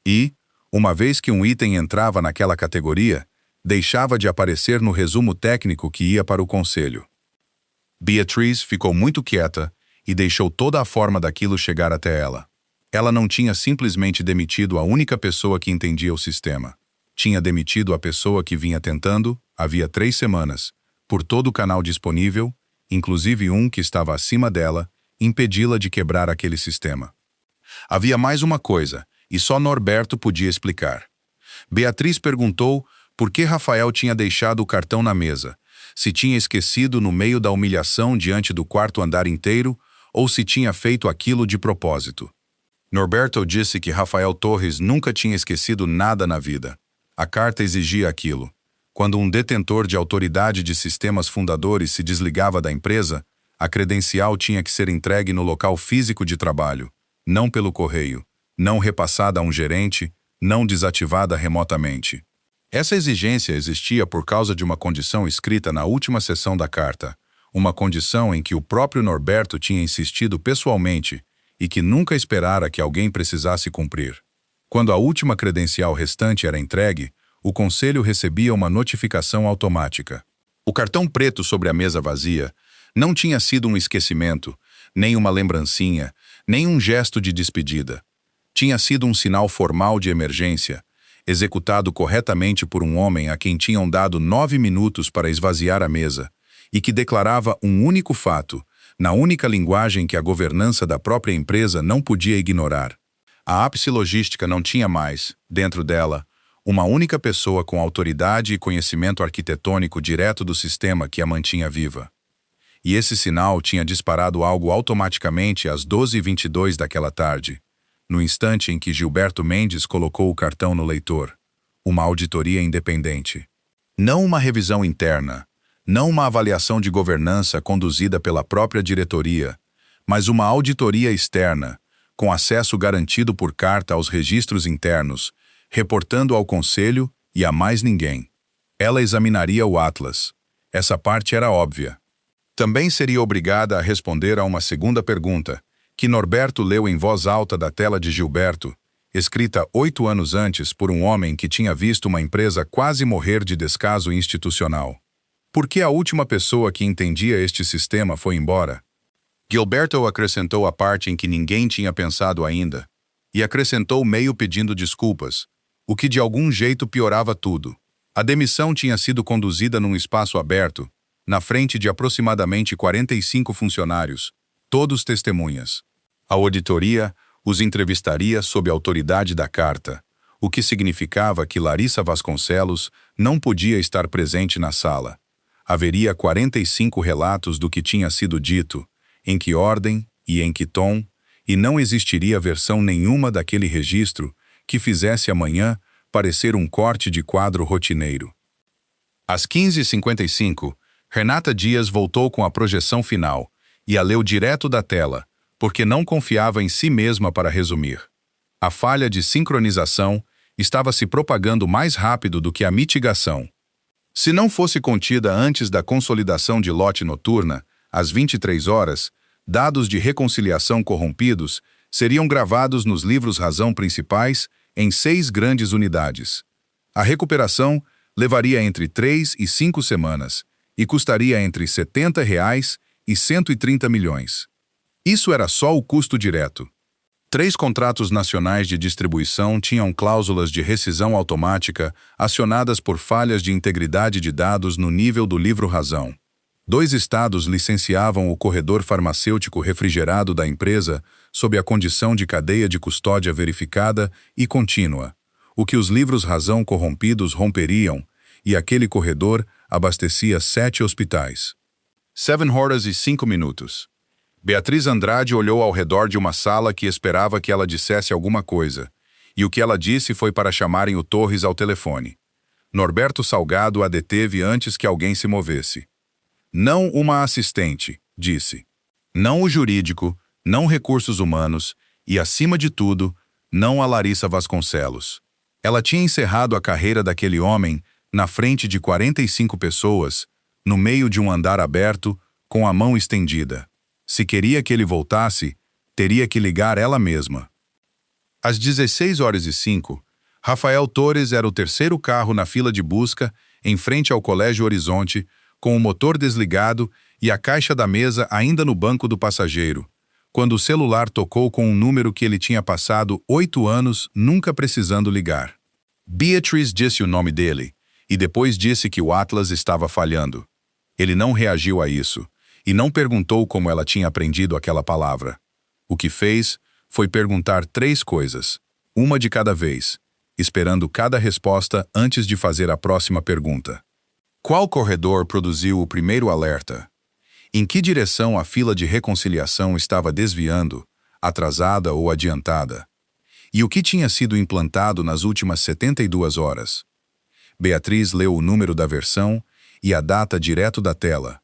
E, uma vez que um item entrava naquela categoria, deixava de aparecer no resumo técnico que ia para o conselho. Beatriz ficou muito quieta e deixou toda a forma daquilo chegar até ela. Ela não tinha simplesmente demitido a única pessoa que entendia o sistema. Tinha demitido a pessoa que vinha tentando, havia 3 semanas, por todo o canal disponível, inclusive um que estava acima dela, impedi-la de quebrar aquele sistema. Havia mais uma coisa, e só Norberto podia explicar. Beatriz perguntou por que Rafael tinha deixado o cartão na mesa, se tinha esquecido no meio da humilhação diante do 4º andar inteiro, ou se tinha feito aquilo de propósito. Norberto disse que Rafael Torres nunca tinha esquecido nada na vida. A carta exigia aquilo. Quando um detentor de autoridade de sistemas fundadores se desligava da empresa, a credencial tinha que ser entregue no local físico de trabalho, não pelo correio, não repassada a um gerente, não desativada remotamente. Essa exigência existia por causa de uma condição escrita na última seção da carta, uma condição em que o próprio Norberto tinha insistido pessoalmente e que nunca esperara que alguém precisasse cumprir. Quando a última credencial restante era entregue, o conselho recebia uma notificação automática. O cartão preto sobre a mesa vazia não tinha sido um esquecimento, nem uma lembrancinha, nem um gesto de despedida. Tinha sido um sinal formal de emergência, executado corretamente por um homem a quem tinham dado 9 minutos para esvaziar a mesa, e que declarava um único fato, na única linguagem que a governança da própria empresa não podia ignorar. A Ápice Logística não tinha mais, dentro dela, uma única pessoa com autoridade e conhecimento arquitetônico direto do sistema que a mantinha viva. E esse sinal tinha disparado algo automaticamente às 12h22 daquela tarde, no instante em que Gilberto Mendes colocou o cartão no leitor. Uma auditoria independente. Não uma revisão interna, não uma avaliação de governança conduzida pela própria diretoria, mas uma auditoria externa, com acesso garantido por carta aos registros internos, reportando ao conselho e a mais ninguém. Ela examinaria o Atlas. Essa parte era óbvia. Também seria obrigada a responder a uma segunda pergunta, que Norberto leu em voz alta da tela de Gilberto, escrita 8 anos antes por um homem que tinha visto uma empresa quase morrer de descaso institucional. Por que a última pessoa que entendia este sistema foi embora? Gilberto acrescentou a parte em que ninguém tinha pensado ainda, e acrescentou meio pedindo desculpas, o que de algum jeito piorava tudo. A demissão tinha sido conduzida num espaço aberto, na frente de aproximadamente 45 funcionários, todos testemunhas. A auditoria os entrevistaria sob a autoridade da carta, o que significava que Larissa Vasconcelos não podia estar presente na sala. Haveria 45 relatos do que tinha sido dito, em que ordem e em que tom, e não existiria versão nenhuma daquele registro que fizesse amanhã parecer um corte de quadro rotineiro. Às 15h55, Renata Dias voltou com a projeção final e a leu direto da tela, porque não confiava em si mesma para resumir. A falha de sincronização estava se propagando mais rápido do que a mitigação. Se não fosse contida antes da consolidação de lote noturna, às 23 horas, dados de reconciliação corrompidos seriam gravados nos livros razão principais em 6 grandes unidades. A recuperação levaria entre 3 e 5 semanas e custaria entre R$ 70 e 130 milhões. Isso era só o custo direto. 3 contratos nacionais de distribuição tinham cláusulas de rescisão automática acionadas por falhas de integridade de dados no nível do livro-razão. 2 estados licenciavam o corredor farmacêutico refrigerado da empresa sob a condição de cadeia de custódia verificada e contínua, o que os livros-razão corrompidos romperiam, e aquele corredor abastecia 7 hospitais. 7h05. Beatriz Andrade olhou ao redor de uma sala que esperava que ela dissesse alguma coisa, e o que ela disse foi para chamarem o Torres ao telefone. Norberto Salgado a deteve antes que alguém se movesse. Não uma assistente, disse. Não o jurídico, não recursos humanos e, acima de tudo, não a Larissa Vasconcelos. Ela tinha encerrado a carreira daquele homem na frente de 45 pessoas, no meio de um andar aberto, com a mão estendida. Se queria que ele voltasse, teria que ligar ela mesma. Às 16h05, Rafael Torres era o 3º carro na fila de busca, em frente ao Colégio Horizonte, com o motor desligado e a caixa da mesa ainda no banco do passageiro, quando o celular tocou com um número que ele tinha passado 8 anos nunca precisando ligar. Beatriz disse o nome dele, e depois disse que o Atlas estava falhando. Ele não reagiu a isso, e não perguntou como ela tinha aprendido aquela palavra. O que fez foi perguntar 3 coisas, uma de cada vez, esperando cada resposta antes de fazer a próxima pergunta. Qual corredor produziu o primeiro alerta? Em que direção a fila de reconciliação estava desviando, atrasada ou adiantada? E o que tinha sido implantado nas últimas 72 horas? Beatriz leu o número da versão e a data direto da tela.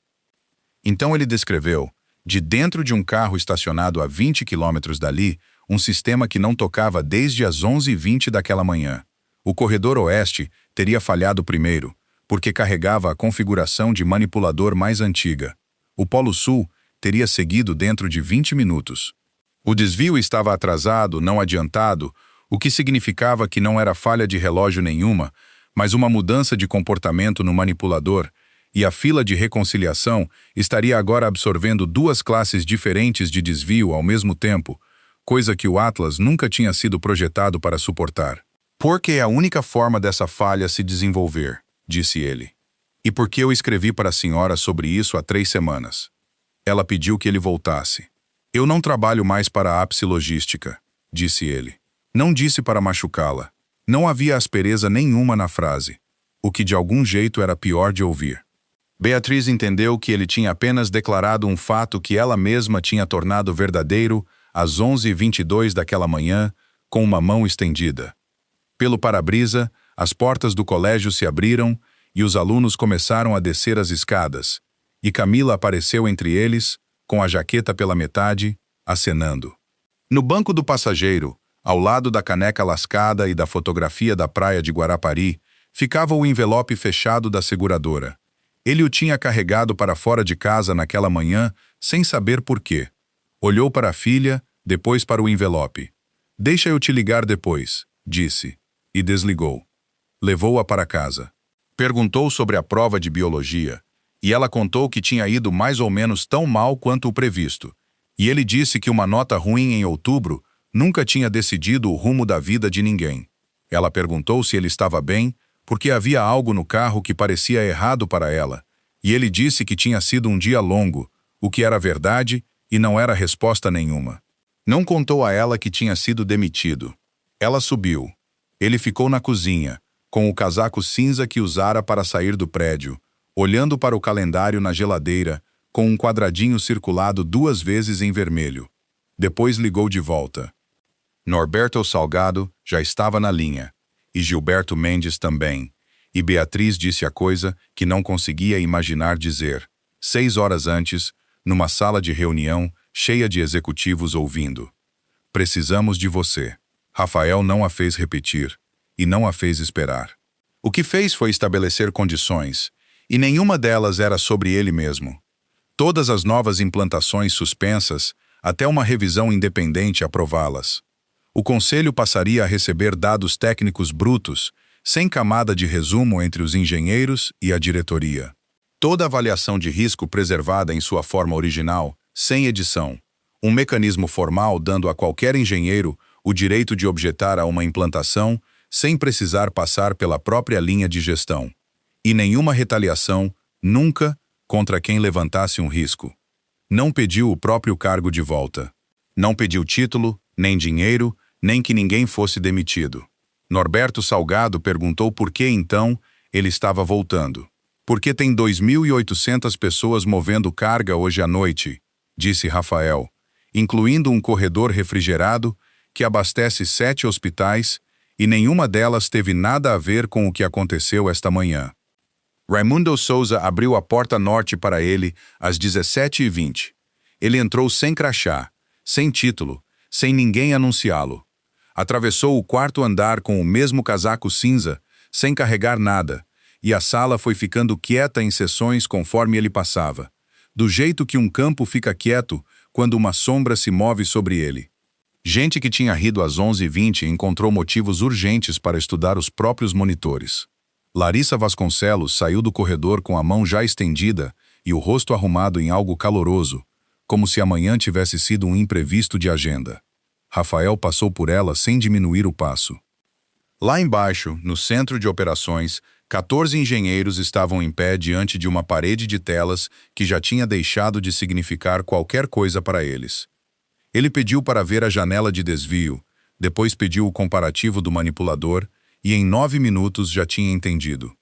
Então ele descreveu, de dentro de um carro estacionado a 20 quilômetros dali, um sistema que não tocava desde as 11h20 daquela manhã. O corredor oeste teria falhado primeiro, porque carregava a configuração de manipulador mais antiga. O Polo Sul teria seguido dentro de 20 minutos. O desvio estava atrasado, não adiantado, o que significava que não era falha de relógio nenhuma, mas uma mudança de comportamento no manipulador, e a fila de reconciliação estaria agora absorvendo duas classes diferentes de desvio ao mesmo tempo, coisa que o Atlas nunca tinha sido projetado para suportar. Porque é a única forma dessa falha se desenvolver, disse ele. E porque eu escrevi para a senhora sobre isso há 3 semanas. Ela pediu que ele voltasse. Eu não trabalho mais para a Ápice Logística, disse ele. Não disse para machucá-la. Não havia aspereza nenhuma na frase, o que de algum jeito era pior de ouvir. Beatriz entendeu que ele tinha apenas declarado um fato que ela mesma tinha tornado verdadeiro às 11h22 daquela manhã, com uma mão estendida. Pelo para-brisa, as portas do colégio se abriram e os alunos começaram a descer as escadas, e Camila apareceu entre eles, com a jaqueta pela metade, acenando. No banco do passageiro, ao lado da caneca lascada e da fotografia da praia de Guarapari, ficava o envelope fechado da seguradora. Ele o tinha carregado para fora de casa naquela manhã, sem saber por quê. Olhou para a filha, depois para o envelope. "Deixa eu te ligar depois", disse, e desligou. Levou-a para casa. Perguntou sobre a prova de biologia, e ela contou que tinha ido mais ou menos tão mal quanto o previsto. E ele disse que uma nota ruim em outubro nunca tinha decidido o rumo da vida de ninguém. Ela perguntou se ele estava bem, porque havia algo no carro que parecia errado para ela, e ele disse que tinha sido um dia longo, o que era verdade e não era resposta nenhuma. Não contou a ela que tinha sido demitido. Ela subiu. Ele ficou na cozinha, com o casaco cinza que usara para sair do prédio, olhando para o calendário na geladeira, com um quadradinho circulado 2 vezes em vermelho. Depois ligou de volta. Norberto Salgado já estava na linha, e Gilberto Mendes também, e Beatriz disse a coisa que não conseguia imaginar dizer, 6 horas antes, numa sala de reunião cheia de executivos ouvindo. "Precisamos de você." Rafael não a fez repetir, e não a fez esperar. O que fez foi estabelecer condições, e nenhuma delas era sobre ele mesmo. Todas as novas implantações suspensas, até uma revisão independente aprová-las. O conselho passaria a receber dados técnicos brutos, sem camada de resumo entre os engenheiros e a diretoria. Toda avaliação de risco preservada em sua forma original, sem edição. Um mecanismo formal dando a qualquer engenheiro o direito de objetar a uma implantação, sem precisar passar pela própria linha de gestão. E nenhuma retaliação, nunca, contra quem levantasse um risco. Não pediu o próprio cargo de volta. Não pediu título, nem dinheiro, nem que ninguém fosse demitido. Norberto Salgado perguntou por que, então, ele estava voltando. "Porque tem 2.800 pessoas movendo carga hoje à noite", disse Rafael, incluindo um corredor refrigerado que abastece 7 hospitais, e nenhuma delas teve nada a ver com o que aconteceu esta manhã. Raimundo Souza abriu a porta norte para ele às 17h20. Ele entrou sem crachá, sem título, sem ninguém anunciá-lo. Atravessou o 4º andar com o mesmo casaco cinza, sem carregar nada, e a sala foi ficando quieta em sessões conforme ele passava, do jeito que um campo fica quieto quando uma sombra se move sobre ele. Gente que tinha rido às 11h20 encontrou motivos urgentes para estudar os próprios monitores. Larissa Vasconcelos saiu do corredor com a mão já estendida e o rosto arrumado em algo caloroso, como se amanhã tivesse sido um imprevisto de agenda. Rafael passou por ela sem diminuir o passo. Lá embaixo, no centro de operações, 14 engenheiros estavam em pé diante de uma parede de telas que já tinha deixado de significar qualquer coisa para eles. Ele pediu para ver a janela de desvio, depois pediu o comparativo do manipulador e em 9 minutos já tinha entendido.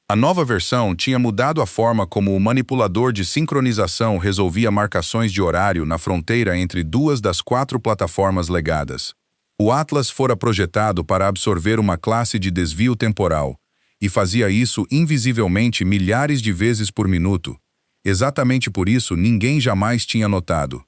A nova versão tinha mudado a forma como o manipulador de sincronização resolvia marcações de horário na fronteira entre 2 das 4 plataformas legadas. O Atlas fora projetado para absorver uma classe de desvio temporal, e fazia isso invisivelmente milhares de vezes por minuto. Exatamente por isso ninguém jamais tinha notado.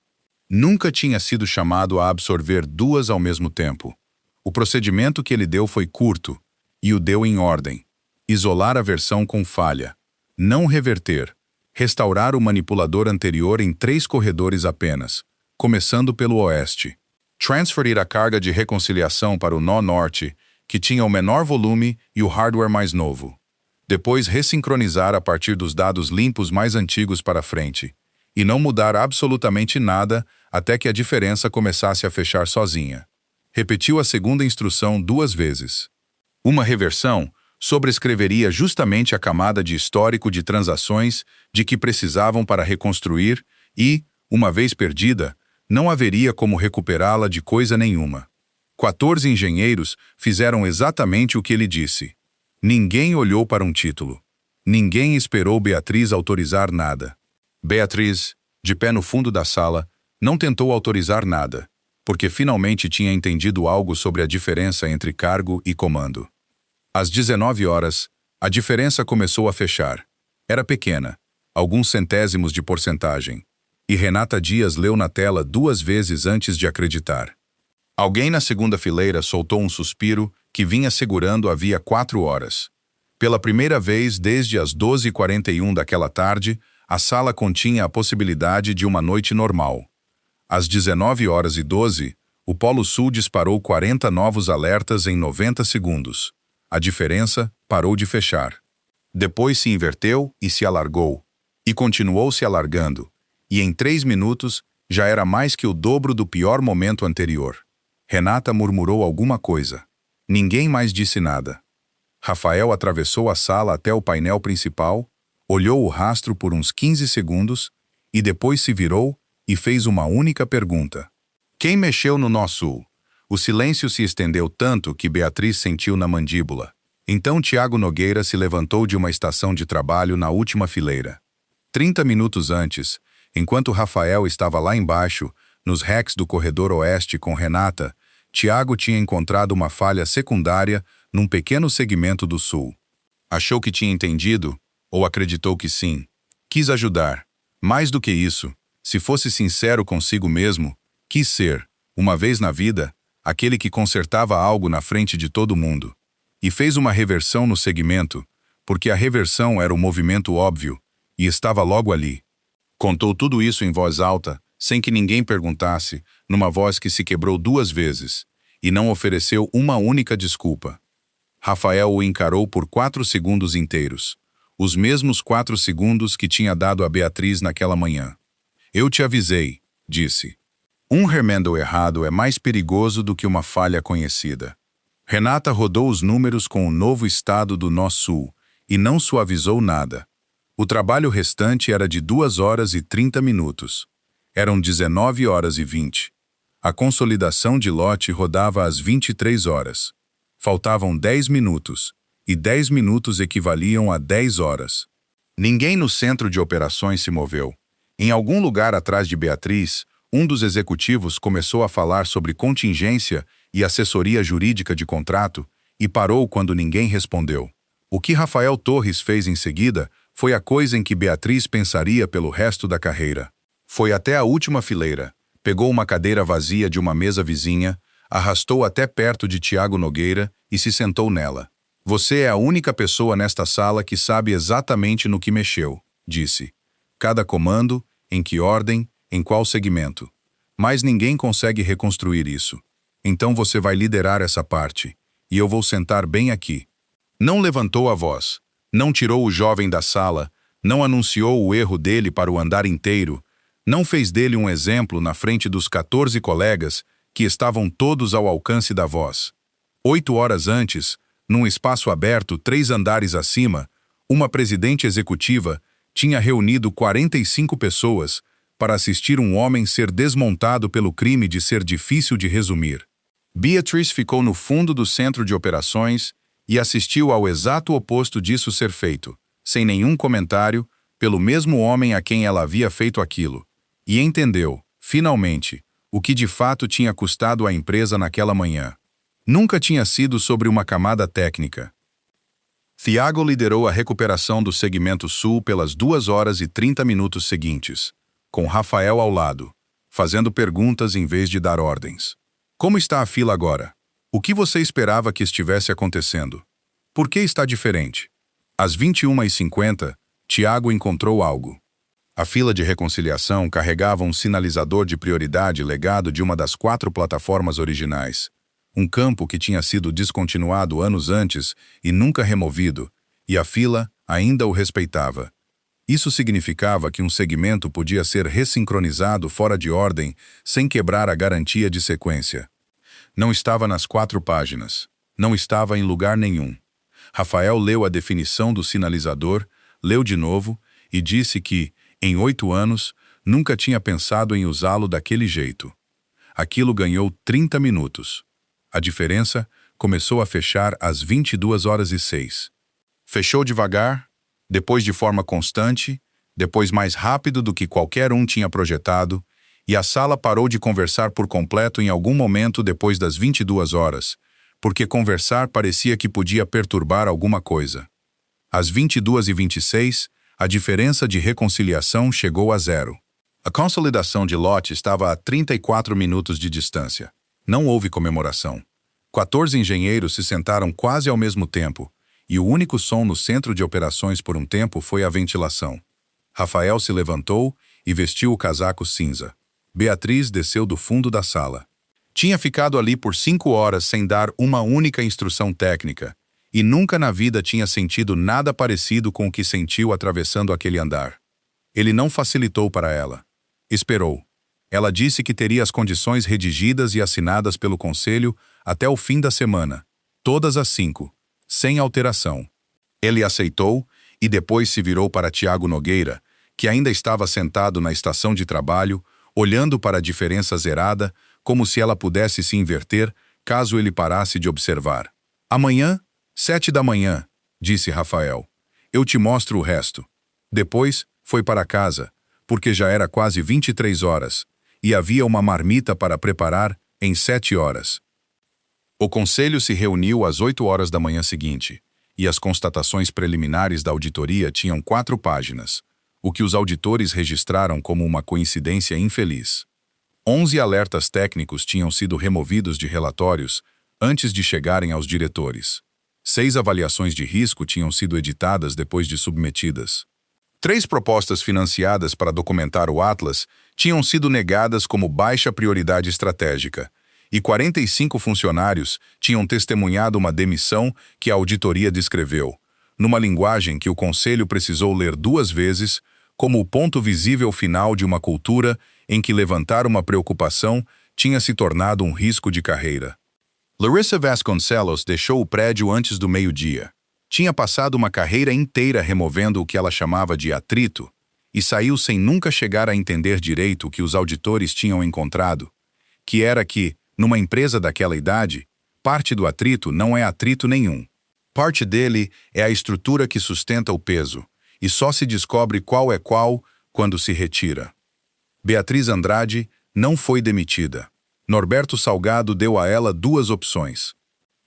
Nunca tinha sido chamado a absorver 2 ao mesmo tempo. O procedimento que ele deu foi curto, e o deu em ordem. Isolar a versão com falha. Não reverter. Restaurar o manipulador anterior em 3 corredores apenas, começando pelo oeste. Transferir a carga de reconciliação para o nó norte, que tinha o menor volume e o hardware mais novo. Depois ressincronizar a partir dos dados limpos mais antigos para frente. E não mudar absolutamente nada até que a diferença começasse a fechar sozinha. Repetiu a segunda instrução 2 vezes. Uma reversão sobrescreveria justamente a camada de histórico de transações de que precisavam para reconstruir e, uma vez perdida, não haveria como recuperá-la de coisa nenhuma. 14 engenheiros fizeram exatamente o que ele disse. Ninguém olhou para um título. Ninguém esperou Beatriz autorizar nada. Beatriz, de pé no fundo da sala, não tentou autorizar nada, porque finalmente tinha entendido algo sobre a diferença entre cargo e comando. Às 19 horas, a diferença começou a fechar. Era pequena, alguns centésimos de porcentagem, e Renata Dias leu na tela 2 vezes antes de acreditar. Alguém na segunda fileira soltou um suspiro que vinha segurando havia 4 horas. Pela primeira vez desde as 12h41 daquela tarde, a sala continha a possibilidade de uma noite normal. Às 19h12, o Polo Sul disparou 40 novos alertas em 90 segundos. A diferença parou de fechar. Depois se inverteu e se alargou. E continuou se alargando. E em 3 minutos já era mais que o dobro do pior momento anterior. Renata murmurou alguma coisa. Ninguém mais disse nada. Rafael atravessou a sala até o painel principal, olhou o rastro por uns 15 segundos e depois se virou e fez uma única pergunta. Quem mexeu no nó sul? O silêncio se estendeu tanto que Beatriz sentiu na mandíbula. Então Tiago Nogueira se levantou de uma estação de trabalho na última fileira. 30 minutos antes, enquanto Rafael estava lá embaixo, nos racks do corredor oeste com Renata, Tiago tinha encontrado uma falha secundária num pequeno segmento do sul. Achou que tinha entendido, ou acreditou que sim. Quis ajudar. Mais do que isso, se fosse sincero consigo mesmo, quis ser, uma vez na vida, aquele que consertava algo na frente de todo mundo. E fez uma reversão no segmento, porque a reversão era o movimento óbvio, e estava logo ali. Contou tudo isso em voz alta, sem que ninguém perguntasse, numa voz que se quebrou 2 vezes, e não ofereceu uma única desculpa. Rafael o encarou por 4 segundos inteiros, os mesmos 4 segundos que tinha dado a Beatriz naquela manhã. Eu te avisei, disse. Um remendo errado é mais perigoso do que uma falha conhecida. Renata rodou os números com o novo estado do nó sul e não suavizou nada. O trabalho restante era de 2 horas e 30 minutos. Eram 19 horas e 20. A consolidação de lote rodava às 23 horas. Faltavam 10 minutos, e 10 minutos equivaliam a 10 horas. Ninguém no centro de operações se moveu. Em algum lugar atrás de Beatriz, um dos executivos começou a falar sobre contingência e assessoria jurídica de contrato e parou quando ninguém respondeu. O que Rafael Torres fez em seguida foi a coisa em que Beatriz pensaria pelo resto da carreira. Foi até a última fileira, pegou uma cadeira vazia de uma mesa vizinha, arrastou até perto de Tiago Nogueira e se sentou nela. Você é a única pessoa nesta sala que sabe exatamente no que mexeu, disse. Cada comando, em que ordem, em qual segmento. Mas ninguém consegue reconstruir isso. Então você vai liderar essa parte, e eu vou sentar bem aqui. Não levantou a voz, não tirou o jovem da sala, não anunciou o erro dele para o andar inteiro, não fez dele um exemplo na frente dos 14 colegas que estavam todos ao alcance da voz. 8 horas antes, num espaço aberto 3 andares acima, uma presidente executiva tinha reunido 45 pessoas para assistir um homem ser desmontado pelo crime de ser difícil de resumir. Beatriz ficou no fundo do centro de operações e assistiu ao exato oposto disso ser feito, sem nenhum comentário, pelo mesmo homem a quem ela havia feito aquilo, e entendeu, finalmente, o que de fato tinha custado à empresa naquela manhã. Nunca tinha sido sobre uma camada técnica. Thiago liderou a recuperação do segmento sul pelas 2 horas e 30 minutos seguintes, com Rafael ao lado, fazendo perguntas em vez de dar ordens. Como está a fila agora? O que você esperava que estivesse acontecendo? Por que está diferente? Às 21h50, Tiago encontrou algo. A fila de reconciliação carregava um sinalizador de prioridade legado de uma das 4 plataformas originais. Um campo que tinha sido descontinuado anos antes e nunca removido, e a fila ainda o respeitava. Isso significava que um segmento podia ser ressincronizado fora de ordem sem quebrar a garantia de sequência. Não estava nas 4 páginas. Não estava em lugar nenhum. Rafael leu a definição do sinalizador, leu de novo e disse que, em 8 anos, nunca tinha pensado em usá-lo daquele jeito. Aquilo ganhou 30 minutos. A diferença começou a fechar às 22h06. Fechou devagar, depois de forma constante, depois mais rápido do que qualquer um tinha projetado, e a sala parou de conversar por completo em algum momento depois das 22 horas, porque conversar parecia que podia perturbar alguma coisa. Às 22h26, a diferença de reconciliação chegou a 0. A consolidação de lote estava a 34 minutos de distância. Não houve comemoração. 14 engenheiros se sentaram quase ao mesmo tempo, e o único som no centro de operações por um tempo foi a ventilação. Rafael se levantou e vestiu o casaco cinza. Beatriz desceu do fundo da sala. Tinha ficado ali por 5 horas sem dar uma única instrução técnica, e nunca na vida tinha sentido nada parecido com o que sentiu atravessando aquele andar. Ele não facilitou para ela. Esperou. Ela disse que teria as condições redigidas e assinadas pelo conselho até o fim da semana, todas às 5, sem alteração. Ele aceitou e depois se virou para Tiago Nogueira, que ainda estava sentado na estação de trabalho, olhando para a diferença zerada, como se ela pudesse se inverter caso ele parasse de observar. Amanhã, 7 da manhã, disse Rafael. Eu te mostro o resto. Depois, foi para casa, porque já era quase 23 horas, e havia uma marmita para preparar em 7 horas. O conselho se reuniu às 8 horas da manhã seguinte, e as constatações preliminares da auditoria tinham 4 páginas, o que os auditores registraram como uma coincidência infeliz. 11 alertas técnicos tinham sido removidos de relatórios antes de chegarem aos diretores. 6 avaliações de risco tinham sido editadas depois de submetidas. 3 propostas financiadas para documentar o Atlas tinham sido negadas como baixa prioridade estratégica, e 45 funcionários tinham testemunhado uma demissão que a auditoria descreveu, numa linguagem que o conselho precisou ler 2 vezes, como o ponto visível final de uma cultura em que levantar uma preocupação tinha se tornado um risco de carreira. Larissa Vasconcelos deixou o prédio antes do meio-dia. Tinha passado uma carreira inteira removendo o que ela chamava de atrito e saiu sem nunca chegar a entender direito o que os auditores tinham encontrado, que era que, numa empresa daquela idade, parte do atrito não é atrito nenhum. Parte dele é a estrutura que sustenta o peso, e só se descobre qual é qual quando se retira. Beatriz Andrade não foi demitida. Norberto Salgado deu a ela 2 opções.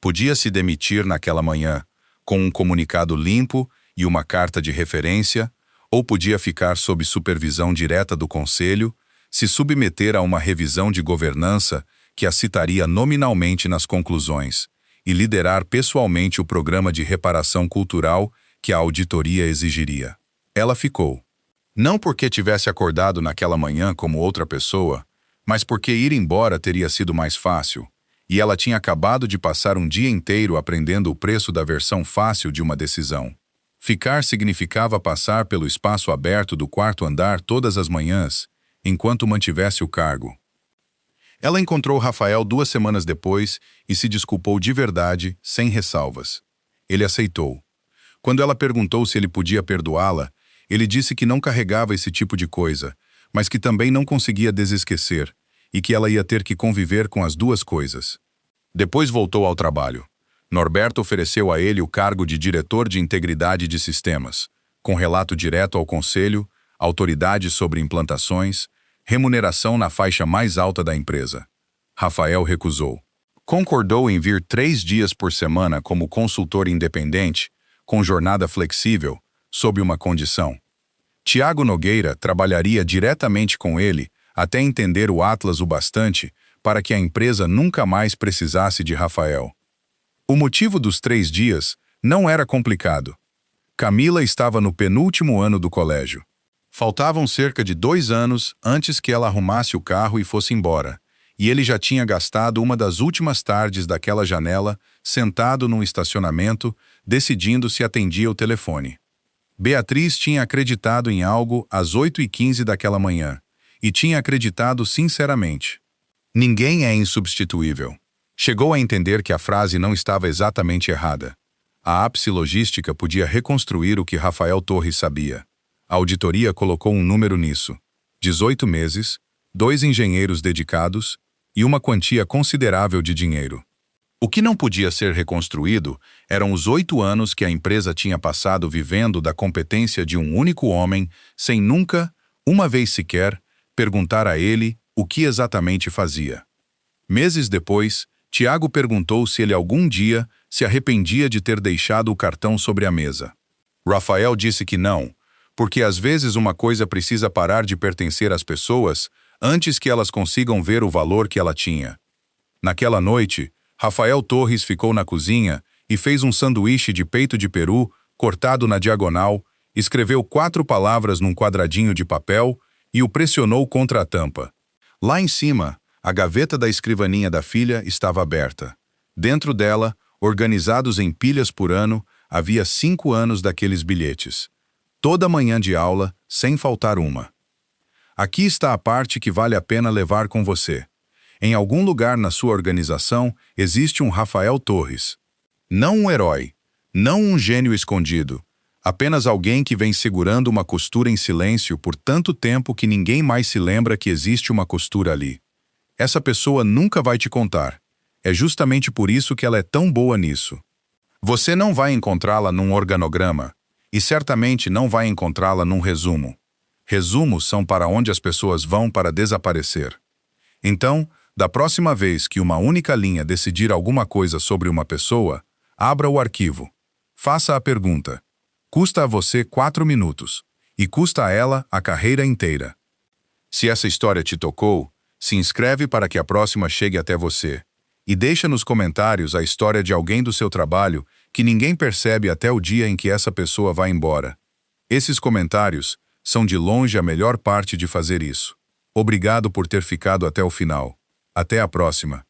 Podia se demitir naquela manhã, com um comunicado limpo e uma carta de referência, ou podia ficar sob supervisão direta do conselho, se submeter a uma revisão de governança que a citaria nominalmente nas conclusões, e liderar pessoalmente o programa de reparação cultural que a auditoria exigiria. Ela ficou. Não porque tivesse acordado naquela manhã como outra pessoa, mas porque ir embora teria sido mais fácil, e ela tinha acabado de passar um dia inteiro aprendendo o preço da versão fácil de uma decisão. Ficar significava passar pelo espaço aberto do 4º andar todas as manhãs, enquanto mantivesse o cargo. Ela encontrou Rafael 2 semanas depois e se desculpou de verdade, sem ressalvas. Ele aceitou. Quando ela perguntou se ele podia perdoá-la, ele disse que não carregava esse tipo de coisa, mas que também não conseguia desesquecer, e que ela ia ter que conviver com as 2 coisas. Depois voltou ao trabalho. Norberto ofereceu a ele o cargo de diretor de integridade de sistemas, com relato direto ao conselho, autoridade sobre implantações, remuneração na faixa mais alta da empresa. Rafael recusou. Concordou em vir 3 dias por semana como consultor independente, com jornada flexível, sob uma condição. Tiago Nogueira trabalharia diretamente com ele até entender o Atlas o bastante para que a empresa nunca mais precisasse de Rafael. O motivo dos 3 dias não era complicado. Camila estava no penúltimo ano do colégio. Faltavam cerca de 2 anos antes que ela arrumasse o carro e fosse embora, e ele já tinha gastado uma das últimas tardes daquela janela, sentado num estacionamento, decidindo se atendia o telefone. Beatriz tinha acreditado em algo às 8h15 daquela manhã, e tinha acreditado sinceramente. Ninguém é insubstituível. Chegou a entender que a frase não estava exatamente errada. A Ápice Logística podia reconstruir o que Rafael Torres sabia. A auditoria colocou um número nisso: 18 meses, 2 engenheiros dedicados e uma quantia considerável de dinheiro. O que não podia ser reconstruído eram os 8 anos que a empresa tinha passado vivendo da competência de um único homem, sem nunca, uma vez sequer, perguntar a ele o que exatamente fazia. Meses depois, Tiago perguntou se ele algum dia se arrependia de ter deixado o cartão sobre a mesa. Rafael disse que não, porque às vezes uma coisa precisa parar de pertencer às pessoas antes que elas consigam ver o valor que ela tinha. Naquela noite, Rafael Torres ficou na cozinha e fez um sanduíche de peito de peru cortado na diagonal, escreveu 4 palavras num quadradinho de papel e o pressionou contra a tampa. Lá em cima, a gaveta da escrivaninha da filha estava aberta. Dentro dela, organizados em pilhas por ano, havia 5 anos daqueles bilhetes. Toda manhã de aula, sem faltar uma. Aqui está a parte que vale a pena levar com você. Em algum lugar na sua organização existe um Rafael Torres. Não um herói, não um gênio escondido, apenas alguém que vem segurando uma costura em silêncio por tanto tempo que ninguém mais se lembra que existe uma costura ali. Essa pessoa nunca vai te contar. É justamente por isso que ela é tão boa nisso. Você não vai encontrá-la num organograma, e certamente não vai encontrá-la num resumo. Resumos são para onde as pessoas vão para desaparecer. Então, da próxima vez que uma única linha decidir alguma coisa sobre uma pessoa, abra o arquivo. Faça a pergunta. Custa a você 4 minutos, e custa a ela a carreira inteira. Se essa história te tocou, se inscreve para que a próxima chegue até você. E deixa nos comentários a história de alguém do seu trabalho que ninguém percebe até o dia em que essa pessoa vai embora. Esses comentários são de longe a melhor parte de fazer isso. Obrigado por ter ficado até o final. Até a próxima.